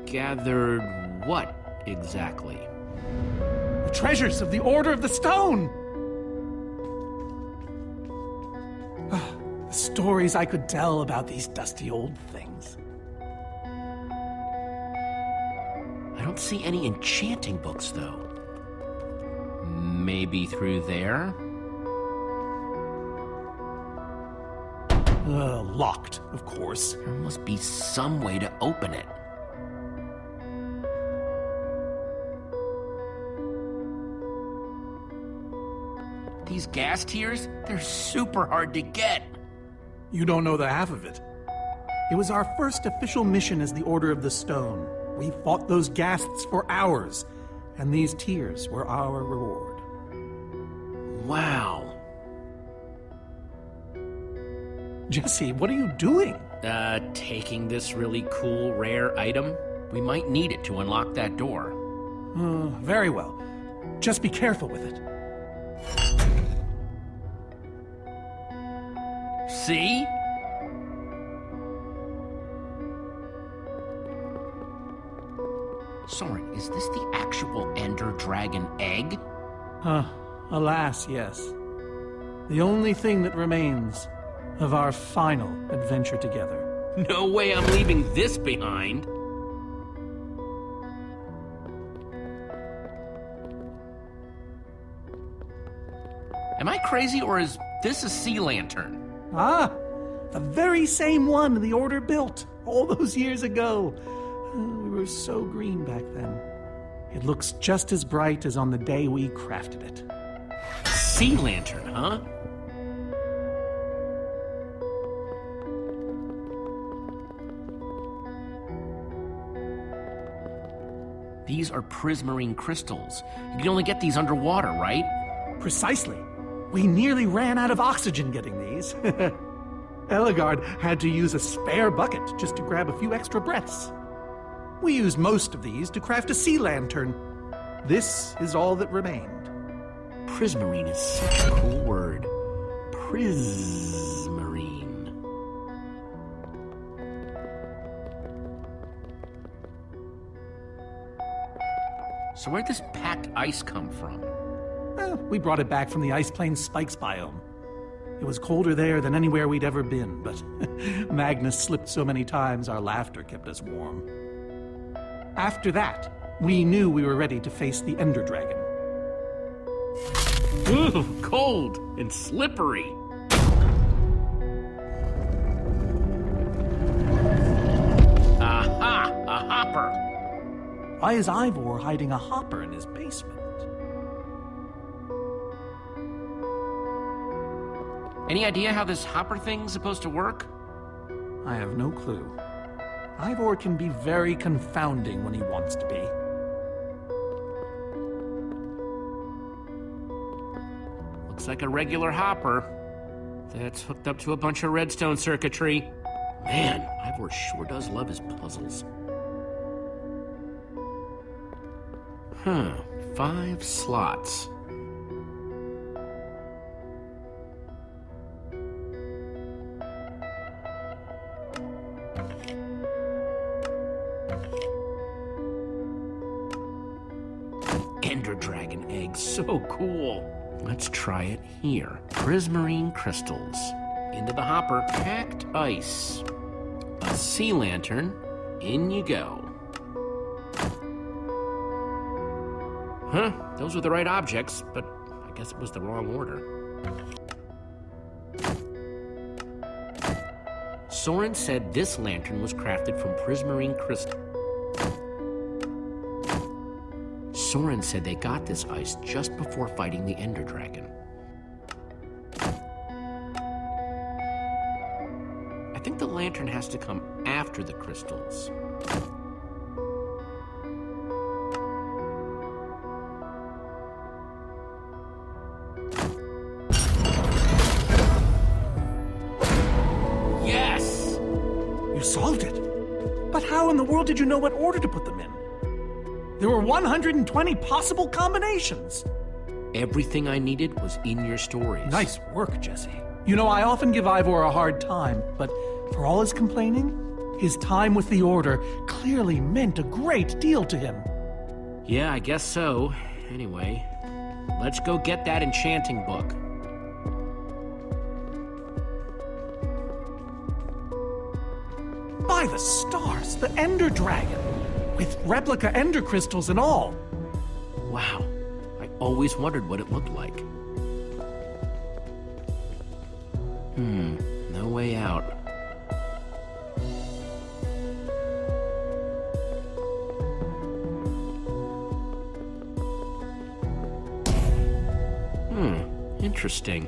Gathered what, exactly? The treasures of the Order of the Stone! The stories I could tell about these dusty old things. I don't see any enchanting books, though. Maybe through there? Locked, of course. There must be some way to open it. These gas tiers, they're super hard to get. You don't know the half of it. It was our first official mission as the Order of the Stone. We fought those ghasts for hours, and these tears were our reward. Wow. Jesse, what are you doing? Taking this really cool, rare item. We might need it to unlock that door. Very well. Just be careful with it. See? Soren, is this the actual Ender Dragon egg? Alas, yes. The only thing that remains of our final adventure together. No way I'm leaving this behind. Am I crazy, or is this a sea lantern? Ah, the very same one the Order built all those years ago. We were so green back then. It looks just as bright as on the day we crafted it. Sea lantern, huh? These are prismarine crystals. You can only get these underwater, right? Precisely. We nearly ran out of oxygen getting these. Eligard had to use a spare bucket just to grab a few extra breaths. We used most of these to craft a sea lantern. This is all that remained. Prismarine is such a cool word. Prismarine. So where'd this packed ice come from? We brought it back from the Ice Plains Spikes biome. It was colder there than anywhere we'd ever been, but Magnus slipped so many times our laughter kept us warm. After that, we knew we were ready to face the Ender Dragon. Ooh, cold and slippery. Aha! A hopper! Why is Ivor hiding a hopper in his basement? Any idea how this hopper thing's supposed to work? I have no clue. Ivor can be very confounding when he wants to be. Looks like a regular hopper that's hooked up to a bunch of redstone circuitry. Man, Ivor sure does love his puzzles. Huh, 5 slots. Ender Dragon egg, so cool. Let's try it here. Prismarine crystals. Into the hopper, packed ice. A sea lantern, in you go. Huh, those were the right objects, but I guess it was the wrong order. Soren said this lantern was crafted from prismarine crystal. Soren said they got this ice just before fighting the Ender Dragon. I think the lantern has to come after the crystals. solved it. But how in the world did you know what order to put them in? There were 120 possible combinations. Everything I needed was in your stories. Nice work, Jesse. You know, I often give Ivor a hard time, but for all his complaining, his time with the Order clearly meant a great deal to him. Yeah, I guess so. Anyway, let's go get that enchanting book. By the stars, the Ender Dragon, with replica Ender crystals and all. Wow, I always wondered what it looked like. No way out. Interesting.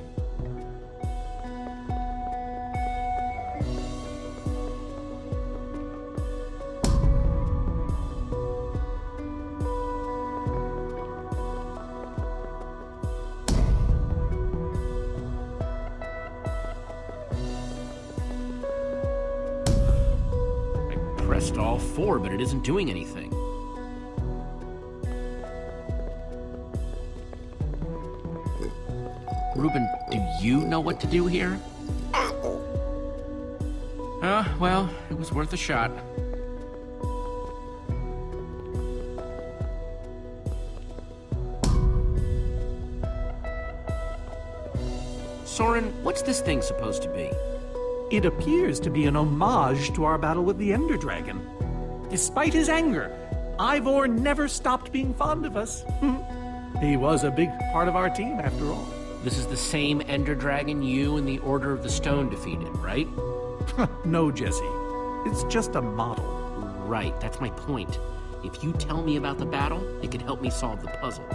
Pressed all four, but it isn't doing anything. Reuben, do you know what to do here? Well, it was worth a shot. Soren, what's this thing supposed to be? It appears to be an homage to our battle with the Ender Dragon. Despite his anger, Ivor never stopped being fond of us. He was a big part of our team, after all. This is the same Ender Dragon you and the Order of the Stone defeated, right? No, Jesse. It's just a model. Right, that's my point. If you tell me about the battle, it could help me solve the puzzle.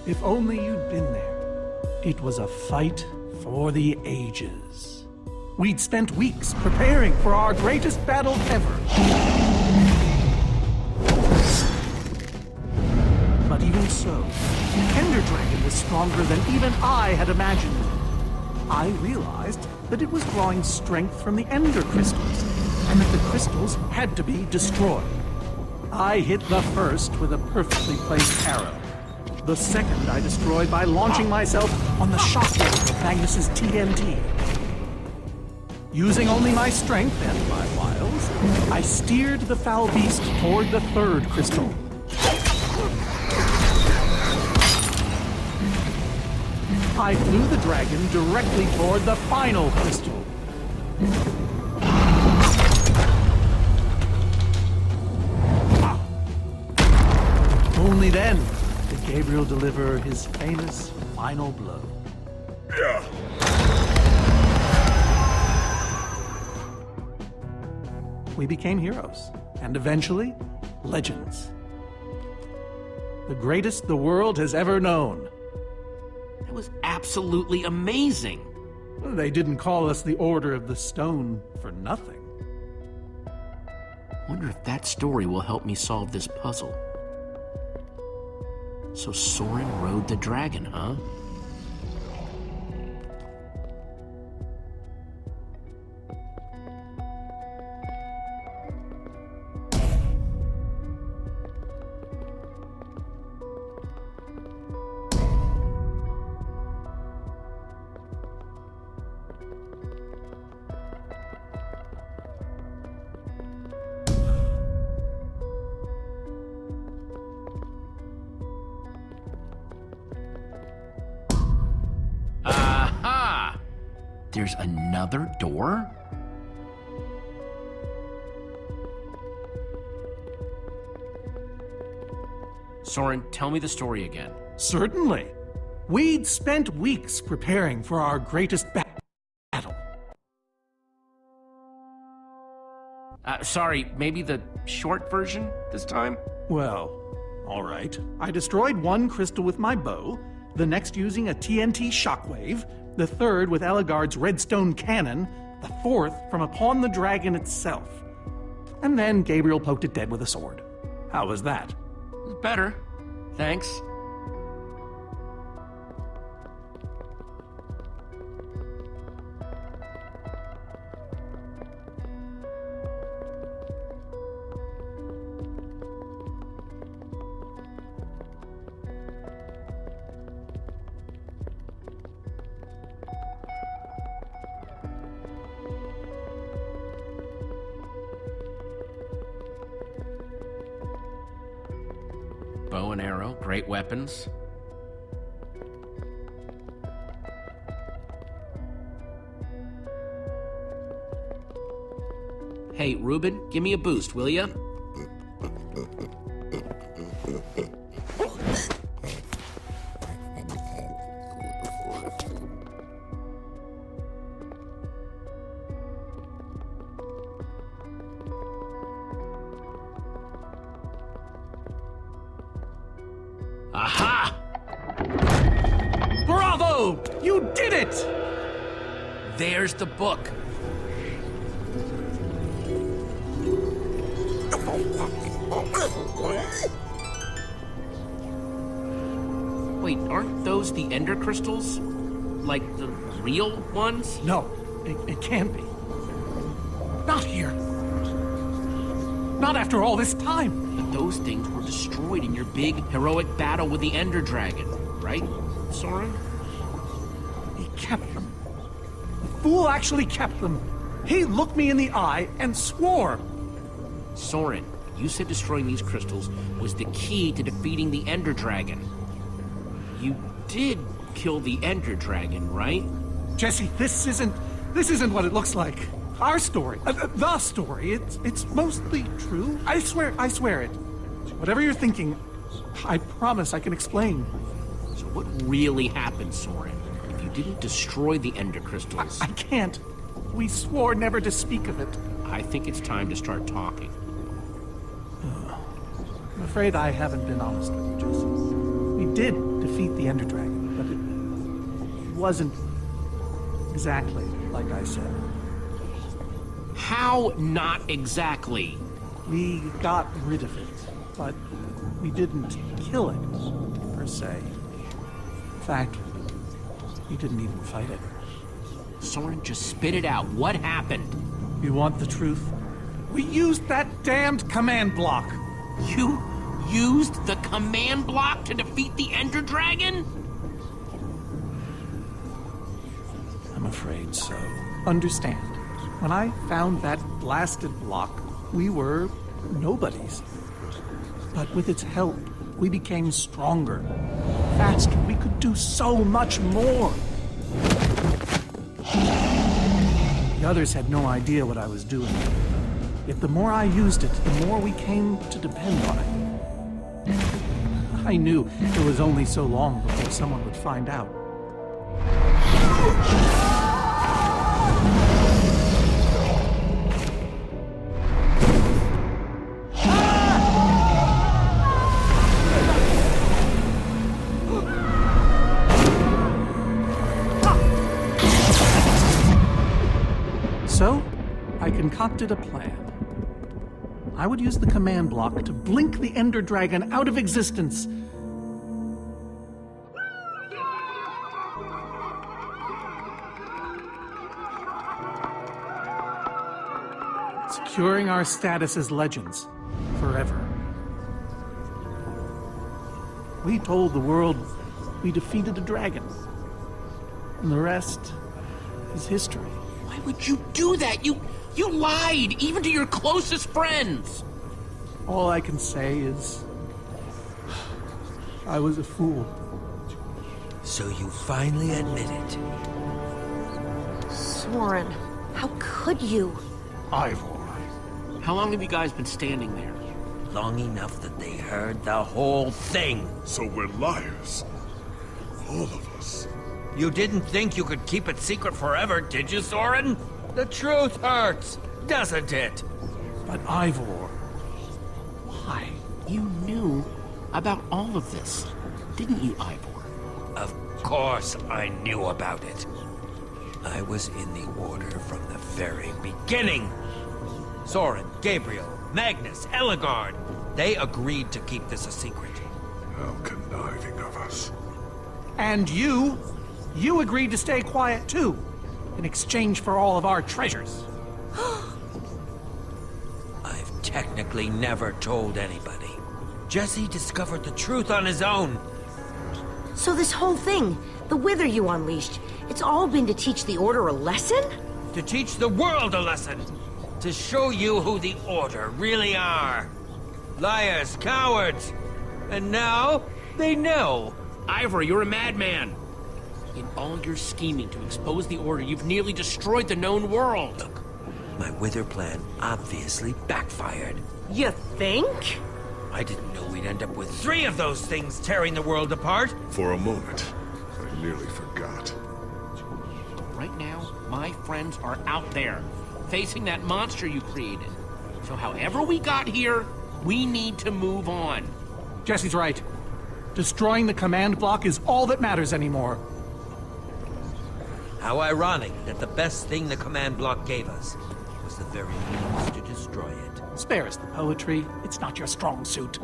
If only you'd been there. It was a fight for the ages. We'd spent weeks preparing for our greatest battle ever. But even so, the Ender Dragon was stronger than even I had imagined. I realized that it was drawing strength from the Ender crystals, and that the crystals had to be destroyed. I hit the first with a perfectly placed arrow. The second I destroyed by launching myself on the shockwave of Magnus's TNT. Using only my strength and my wiles, I steered the foul beast toward the third crystal. I flew the dragon directly toward the final crystal. Only then did Gabriel deliver his famous final blow. We became heroes, and eventually, legends. The greatest the world has ever known. That was absolutely amazing. They didn't call us the Order of the Stone for nothing. Wonder if that story will help me solve this puzzle. So Soren rode the dragon, huh? There's another door? Soren, tell me the story again. Certainly. We'd spent weeks preparing for our greatest battle. Sorry, maybe the short version this time? Well, all right. I destroyed one crystal with my bow, the next using a TNT shockwave, the third with Eligard's redstone cannon, the fourth from upon the dragon itself. And then Gabriel poked it dead with a sword. How was that? Better. Thanks. bow and arrow, great weapons. Hey, Reuben, give me a boost, will ya? Aha! Bravo! You did it! There's the book. Wait, aren't those the ender crystals? Like the real ones? No, it can't be. Not here. Not after all this time. But those things were destroyed in your big, heroic battle with the ender dragon, right, Soren? He kept them. The fool actually kept them. He looked me in the eye and swore. Soren, you said destroying these crystals was the key to defeating the ender dragon. You did kill the ender dragon, right? Jesse, this isn't what it looks like. Our story, the story, it's mostly true. I swear it. Whatever you're thinking, I promise I can explain. So what really happened, Soren, if you didn't destroy the ender crystals? I can't. We swore never to speak of it. I think it's time to start talking. I'm afraid I haven't been honest with you, Jesse. We did defeat the ender dragon, but it wasn't exactly like I said. How not exactly? We got rid of it, but we didn't kill it, per se. In fact, we didn't even fight it. Soren, just spit it out. What happened? You want the truth? We used that damned command block. You used the command block to defeat the ender dragon? I'm afraid so. Understand, when I found that blasted block, we were nobodies. But with its help, we became stronger, faster. We could do so much more. The others had no idea what I was doing. Yet the more I used it, the more we came to depend on it. I knew it was only so long before someone would find out. So, I concocted a plan. I would use the command block to blink the Ender Dragon out of existence. Securing our status as legends forever. We told the world we defeated a dragon. And the rest is history. Why would you do that? You lied, even to your closest friends. All I can say is, I was a fool. So you finally admit it. Soren, how could you? Ivor. How long have you guys been standing there? Long enough that they heard the whole thing. So we're liars. All of us. You didn't think you could keep it secret forever, did you, Soren? The truth hurts, doesn't it? But Ivor, why? You knew about all of this, didn't you, Ivor? Of course I knew about it. I was in the Order from the very beginning. Soren, Gabriel, Magnus, Ellegaard, they agreed to keep this a secret. How conniving of us. And you agreed to stay quiet too, in exchange for all of our treasures. I've technically never told anybody. Jesse discovered the truth on his own. So this whole thing, the Wither you unleashed, it's all been to teach the Order a lesson? To teach the world a lesson. To show you who the Order really are. Liars, cowards, And now, they know. Ivor, you're a madman. In all your scheming to expose the Order, you've nearly destroyed the known world. Look, my Wither plan obviously backfired. You think? I didn't know we'd end up with 3 of those things tearing the world apart. For a moment, I nearly forgot. Right now, my friends are out there, facing that monster you created. So however we got here, we need to move on. Jesse's right. Destroying the command block is all that matters anymore. How ironic that the best thing the command block gave us was the very means to destroy it. Spare us the poetry. It's not your strong suit.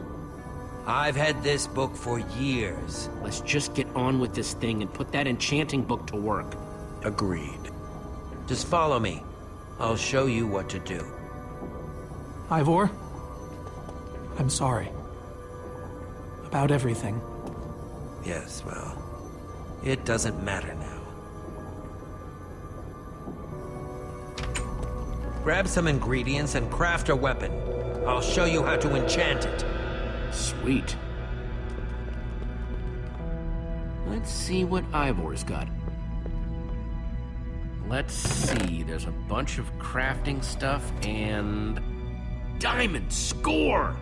I've had this book for years. Let's just get on with this thing and put that enchanting book to work. Agreed. Just follow me. I'll show you what to do. Ivor, I'm sorry. About everything. Yes, well, it doesn't matter now. Grab some ingredients and craft a weapon. I'll show you how to enchant it. Sweet. Let's see what Ivor's got. Let's see, there's a bunch of crafting stuff and... Diamond! Score!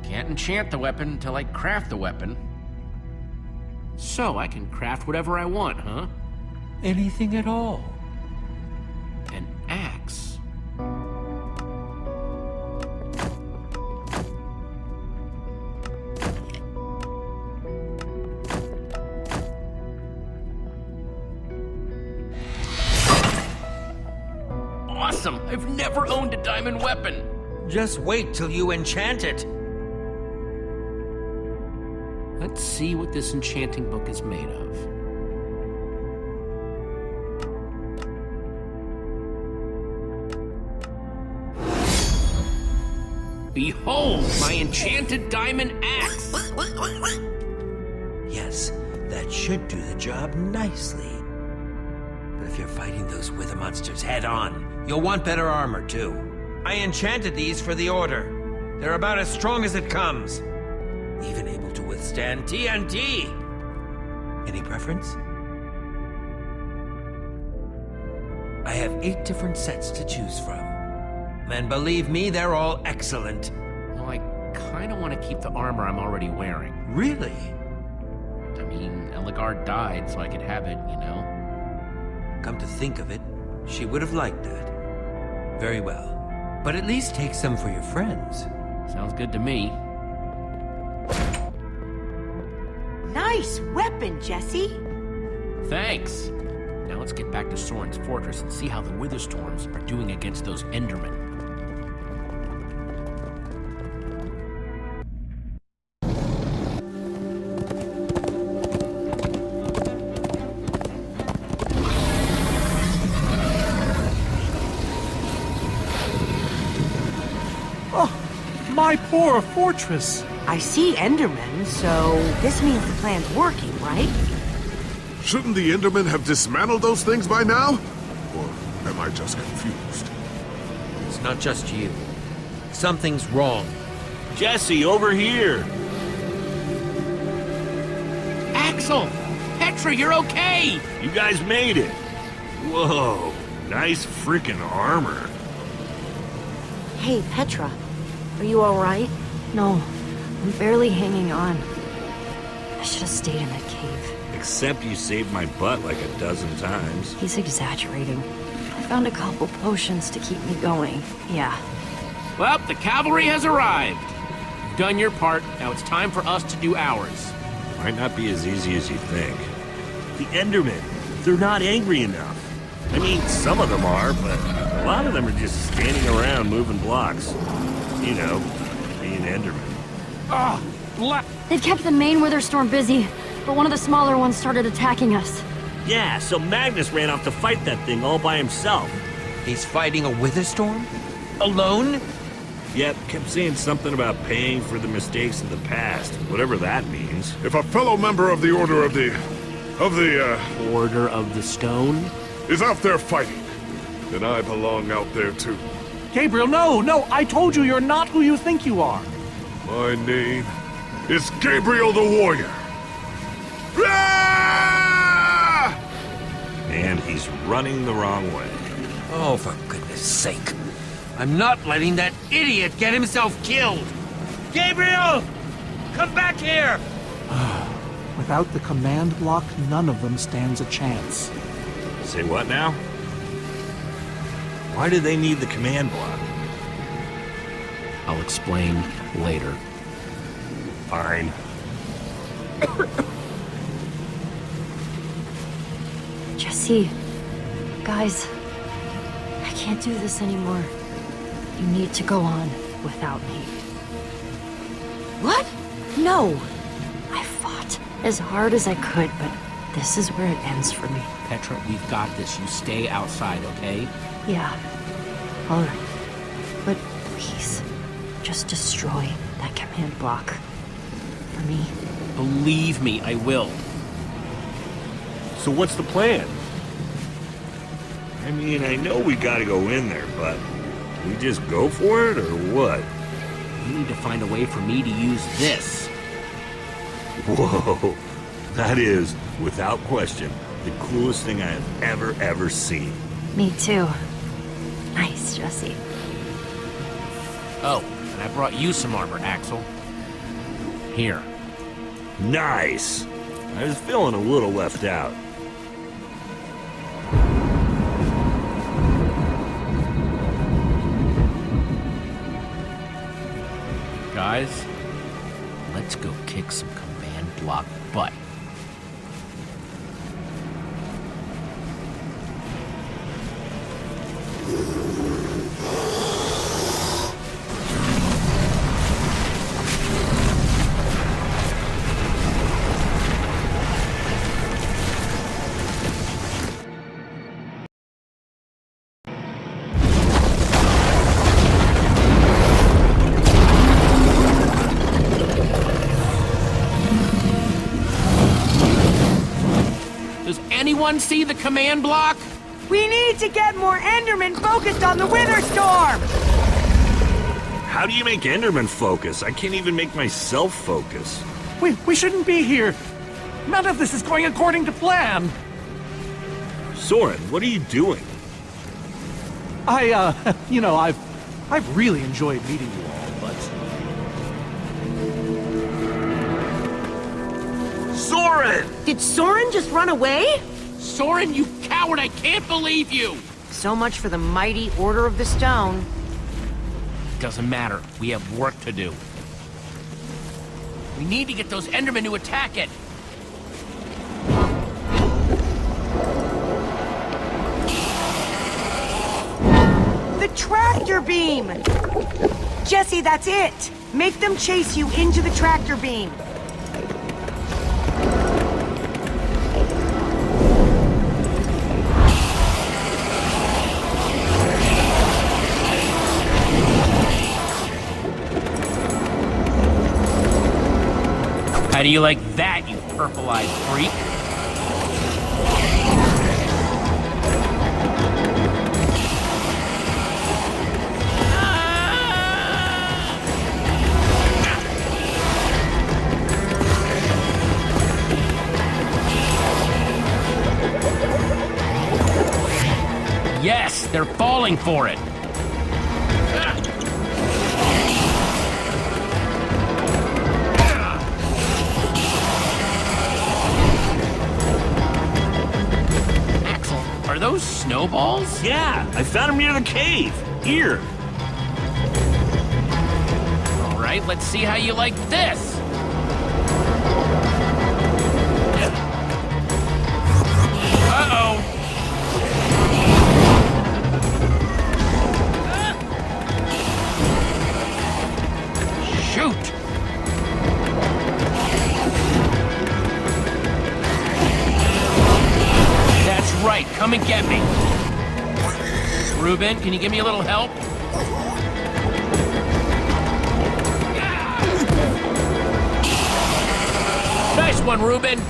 Can't enchant the weapon until I craft the weapon. So I can craft whatever I want, huh? Anything at all. An axe. Awesome! I've never owned a diamond weapon! Just wait till you enchant it. Let's see what this enchanting book is made of. Behold, my enchanted diamond axe! Yes, that should do the job nicely. But if you're fighting those wither monsters head on, you'll want better armor too. I enchanted these for the Order. They're about as strong as it comes. Even able to withstand TNT. Any preference? I have 8 different sets to choose from. And believe me, they're all excellent. Well, I kinda want to keep the armor I'm already wearing. Really? I mean, Eligard died so I could have it, you know? Come to think of it, she would have liked that. Very well. But at least take some for your friends. Sounds good to me. Nice weapon, Jesse. Thanks! Now let's get back to Soren's fortress and see how the Witherstorms are doing against those Endermen. My poor fortress! I see Endermen, so this means the plan's working, right? Shouldn't the Endermen have dismantled those things by now? Or am I just confused? It's not just you. Something's wrong. Jesse, over here! Axel! Petra, you're okay! You guys made it! Whoa, nice freaking armor. Hey, Petra. Are you alright? No, I'm barely hanging on. I should have stayed in that cave. Except you saved my butt like a dozen times. He's exaggerating. I found a couple potions to keep me going. Yeah. Well, the cavalry has arrived. You've done your part, now it's time for us to do ours. Might not be as easy as you think. The Endermen, they're not angry enough. I mean, some of them are, but a lot of them are just standing around moving blocks. You know, being Endermen. They've kept the main Witherstorm busy, but one of the smaller ones started attacking us. Yeah, so Magnus ran off to fight that thing all by himself. He's fighting a Witherstorm? Alone? Yep, kept saying something about paying for the mistakes of the past, whatever that means. If a fellow member of the Order of the Order of the Stone? is out there fighting, then I belong out there too. Gabriel, no, I told you you're not who you think you are. My name is Gabriel the Warrior. Ah! And he's running the wrong way. Oh, for goodness sake. I'm not letting that idiot get himself killed! Gabriel! Come back here! Without the command block, none of them stands a chance. Say what now? Why do they need the command block? I'll explain later. Fine. Jesse, guys, I can't do this anymore. You need to go on without me. What? No. I fought as hard as I could, but this is where it ends for me. Petra, we've got this. You stay outside, okay? Yeah. All right. But please, just destroy that command block. For me. Believe me, I will. So what's the plan? I mean, I know we gotta go in there, but we just go for it, or what? You need to find a way for me to use this. Whoa, that is, without question, the coolest thing I have ever seen. Me too. Nice, Jesse. Oh, and I brought you some armor, Axel. Here. Nice! I was feeling a little left out. Guys, let's go kick some command block butt. Does anyone see the command block? We need to get more Endermen focused on the Wither Storm! How do you make Enderman focus? I can't even make myself focus. We shouldn't be here. None of this is going according to plan. Soren, what are you doing? I've really enjoyed meeting you all, but... Soren! Did Soren just run away? Soren, you coward, I can't believe you! So much for the mighty Order of the Stone. Doesn't matter. We have work to do. We need to get those Endermen to attack it. The tractor beam! Jesse, that's it! Make them chase you into the tractor beam. How do you like that, you purple-eyed freak? Yes, they're falling for it. Axel, are those snowballs? Yeah, I found him near the cave. Here. All right, let's see how you like this. Uh-oh. Shoot! That's right, come and get me. Ruben, can you give me a little help? Nice one, Ruben.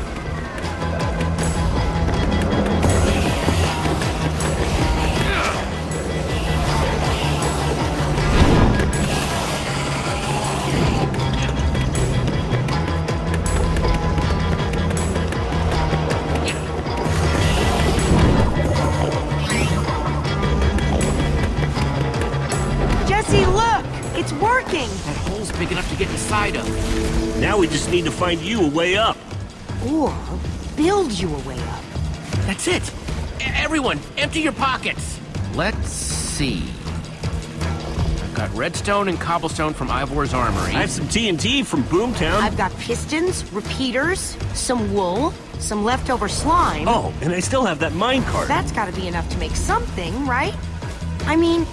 Now we just need to find you a way up. Or build you a way up. That's it. Everyone, empty your pockets. Let's see. I've got redstone and cobblestone from Ivor's armory. I have some TNT from Boomtown. I've got pistons, repeaters, some wool, some leftover slime. Oh, and I still have that minecart. That's gotta be enough to make something, right? I mean,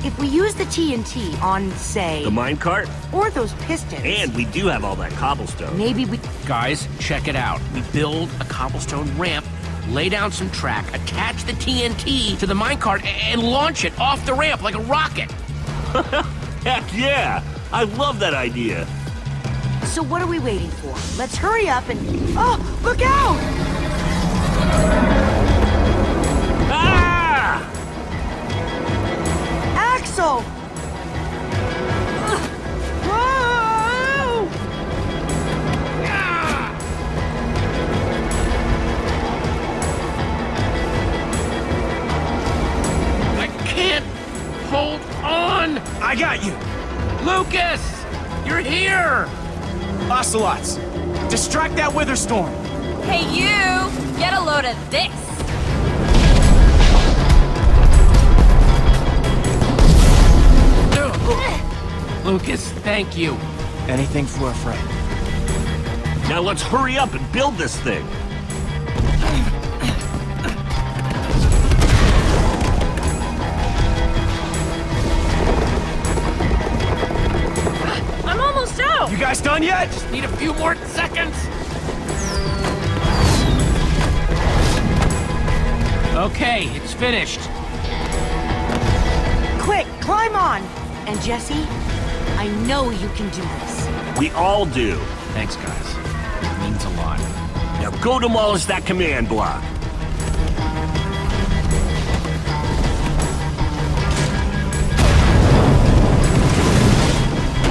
if we use the TNT on, say... The minecart? Or those pistons... And we do have all that cobblestone. Maybe we... Guys, check it out. We build a cobblestone ramp, lay down some track, attach the TNT to the minecart, and launch it off the ramp like a rocket. Heck yeah! I love that idea. So what are we waiting for? Let's hurry up and... Oh, look out! Ah! Axel! Whoa! I can't hold on! I got you! Lucas! You're here! Ocelots! Distract that wither storm! Hey, you! Get a load of this! Lucas, thank you. Anything for a friend. Now let's hurry up and build this thing. I'm almost out! You guys done yet? Just need a few more seconds. Okay, it's finished. Quick, climb on! And Jesse, I know you can do this. We all do. Thanks, guys. It means a lot. Now go demolish that command block.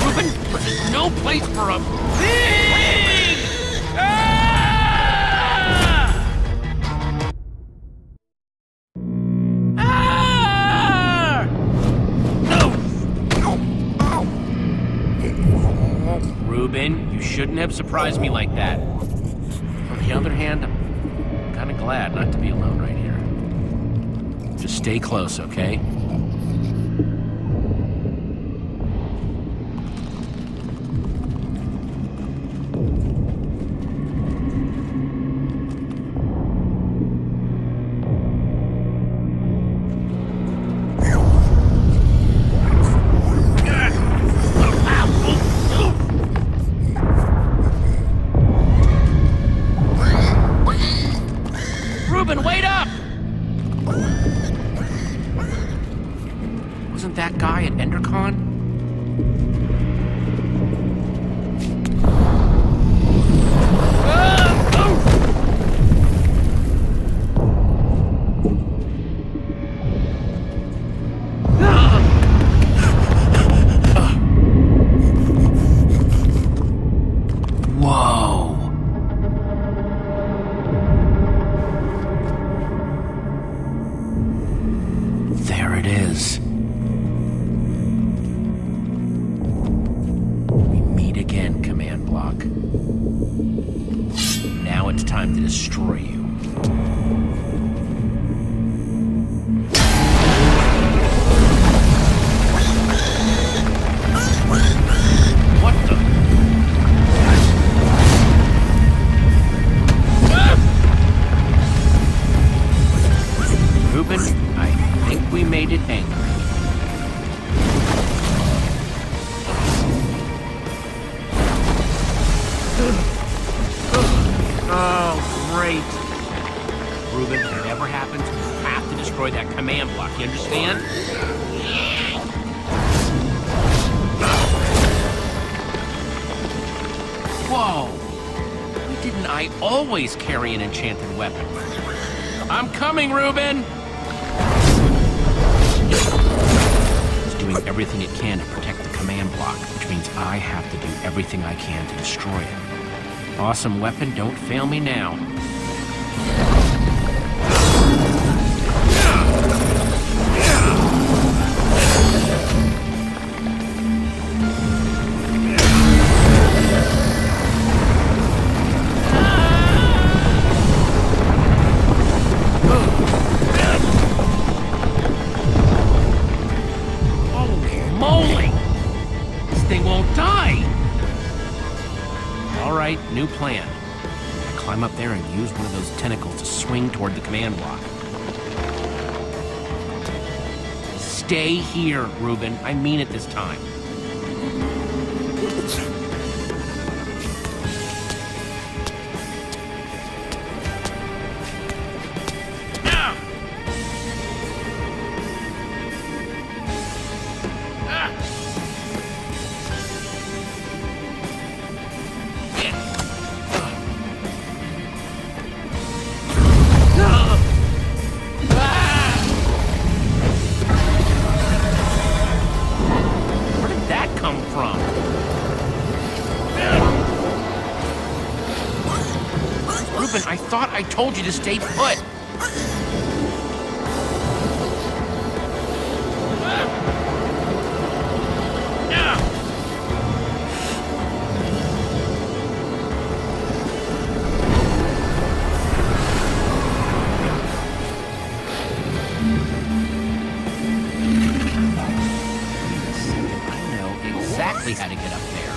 Ruben, this is no place for a pig! Ah! Ah! Ruben, you shouldn't have surprised me like that. On the other hand, I'm kind of glad not to be alone right here. Just stay close, okay? Ruben, wait up! Wasn't that guy at EnderCon? Whoa. There it is. We meet again, command block. Now it's time to destroy you. What the? Ruben, I think we made it angry. Oh, great. Ruben, whatever happens, we have to destroy that command block, you understand? Whoa! Why didn't I always carry an enchanted weapon? I'm coming, Ruben! It's doing everything it can to protect the command block, which means I have to do everything I can to destroy it. Awesome weapon, don't fail me now. New plan. I climb up there and use one of those tentacles to swing toward the command block. Stay here, Reuben. I mean it this time. I thought I told you to stay put. I know exactly how to get up there.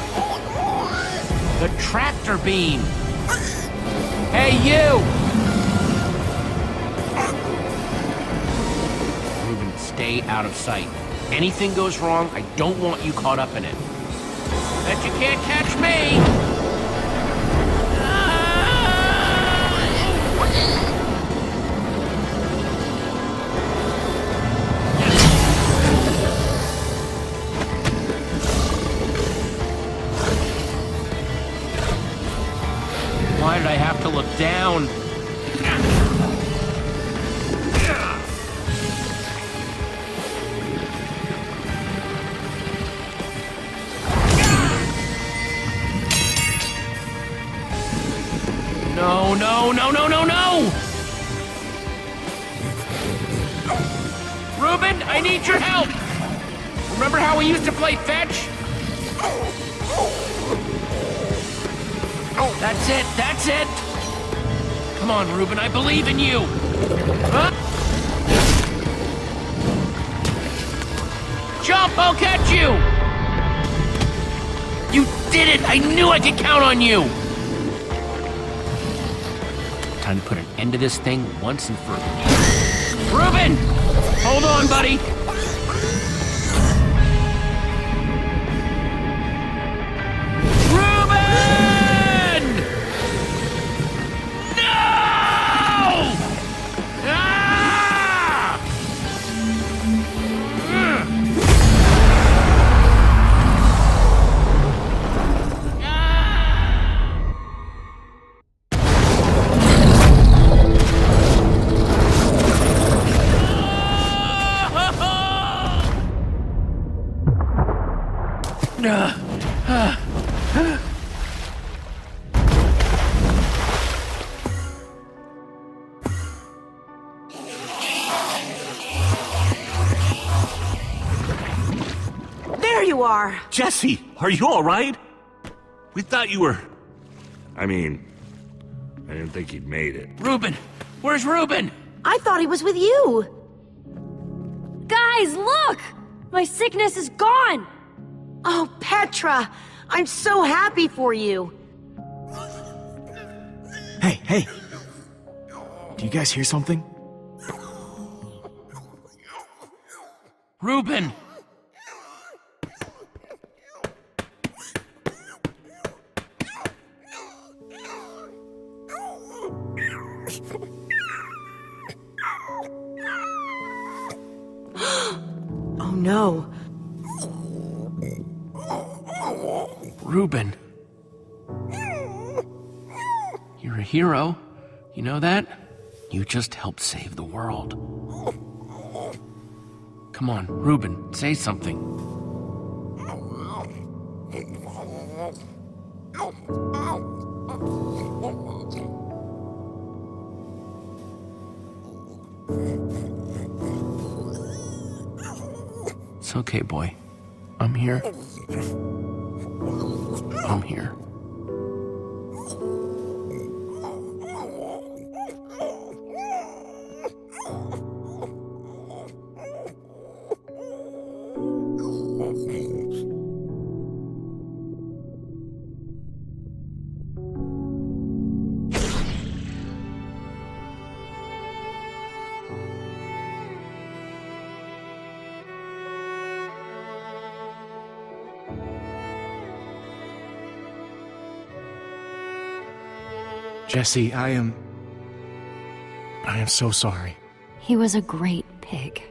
The tractor beam. Hey, you! Reuben, stay out of sight. Anything goes wrong, I don't want you caught up in it. Bet you can't catch me! Why did I have to look down? No, no, no, no, no, no! Reuben, I need your help! Remember how we used to play fetch? That's it, that's it! Come on, Reuben, I believe in you! Huh? Jump, I'll catch you! You did it! I knew I could count on you! Time to put an end to this thing once and for all. Reuben! Hold on, buddy! There you are! Jesse, are you all right? We thought you were... I mean, I didn't think he'd made it. Reuben! Where's Reuben? I thought he was with you! Guys, look! My sickness is gone! Oh, Petra! I'm so happy for you! Hey, hey! Do you guys hear something? Reuben! Oh no. Reuben. You're a hero. You know that? You just helped save the world. Come on, Reuben, say something. It's okay, boy. I'm here. I'm here. Jesse, I am so sorry. He was a great pig.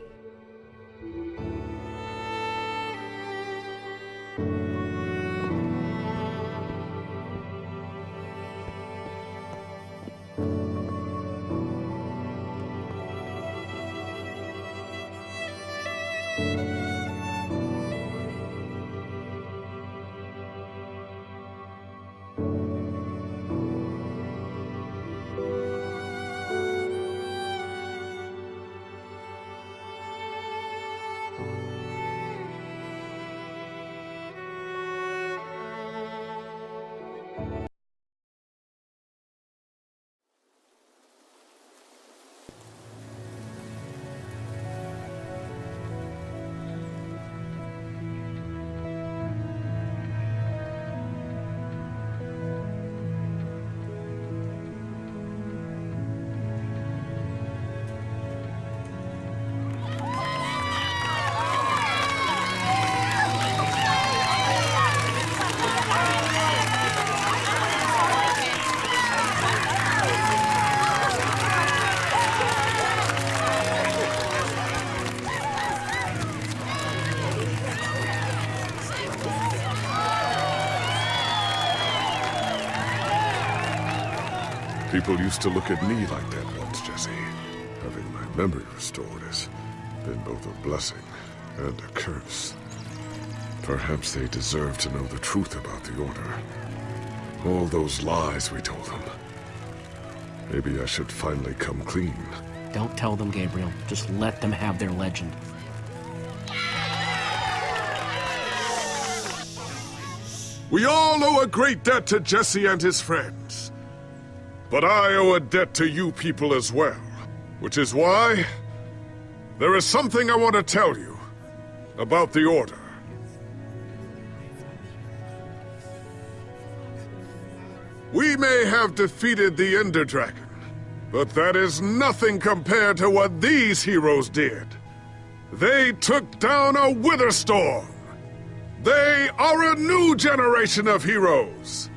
People used to look at me like that once, Jesse. Having my memory restored has been both a blessing and a curse. Perhaps they deserve to know the truth about the Order. All those lies we told them. Maybe I should finally come clean. Don't tell them, Gabriel. Just let them have their legend. We all owe a great debt to Jesse and his friends. But I owe a debt to you people as well. Which is why there is something I want to tell you about the Order. We may have defeated the Ender Dragon, but that is nothing compared to what these heroes did. They took down a Wither Storm. They are a new generation of heroes.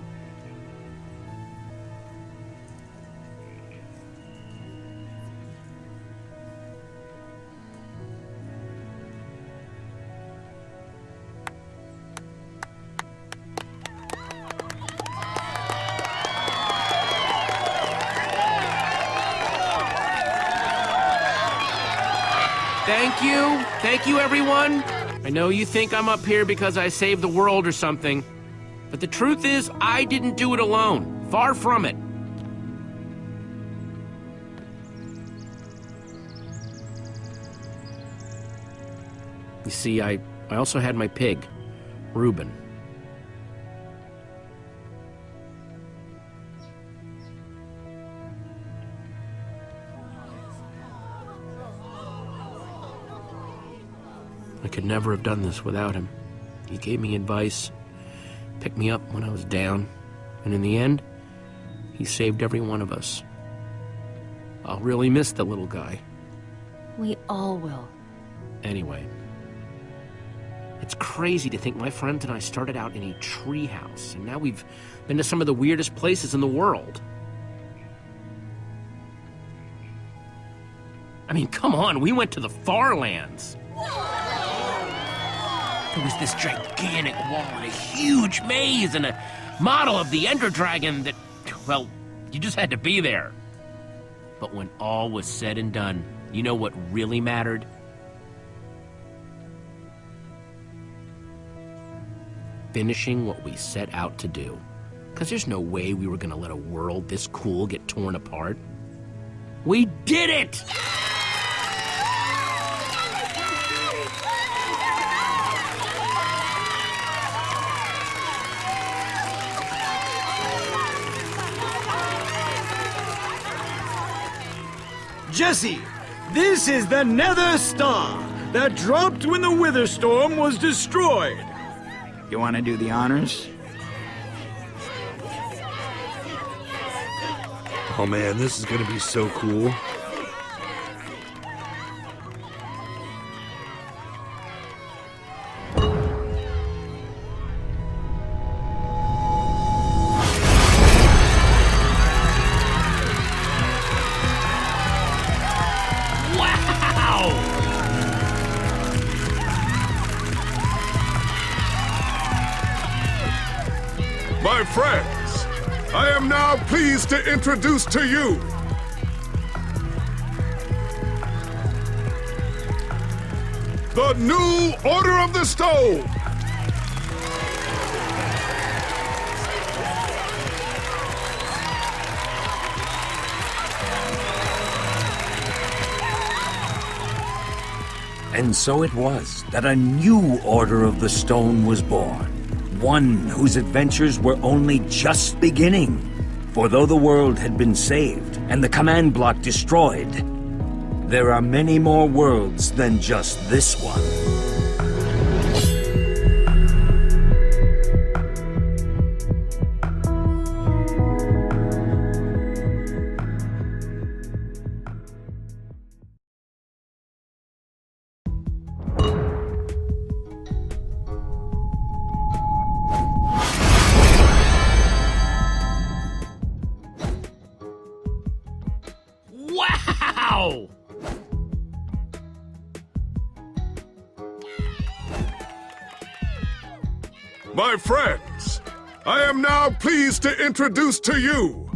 Thank you, everyone. I know you think I'm up here because I saved the world or something, but the truth is, I didn't do it alone. Far from it. You see, I also had my pig, Reuben. I could never have done this without him. He gave me advice, picked me up when I was down, and in the end, he saved every one of us. I'll really miss the little guy. We all will. Anyway, it's crazy to think my friends and I started out in a treehouse, and now we've been to some of the weirdest places in the world. I mean, come on, we went to the far lands. There was this gigantic wall and a huge maze and a model of the Ender Dragon that, well, you just had to be there. But when all was said and done, you know what really mattered? Finishing what we set out to do. Because there's no way we were gonna let a world this cool get torn apart. We did it! Jesse, this is the Nether Star that dropped when the Wither Storm was destroyed. You want to do the honors? Oh man, this is gonna be so cool. I am now pleased to introduce to you the new Order of the Stone! And so it was that a new Order of the Stone was born. One whose adventures were only just beginning. For though the world had been saved and the command block destroyed, there are many more worlds than just this one. Wow! My friends, I am now pleased to introduce to you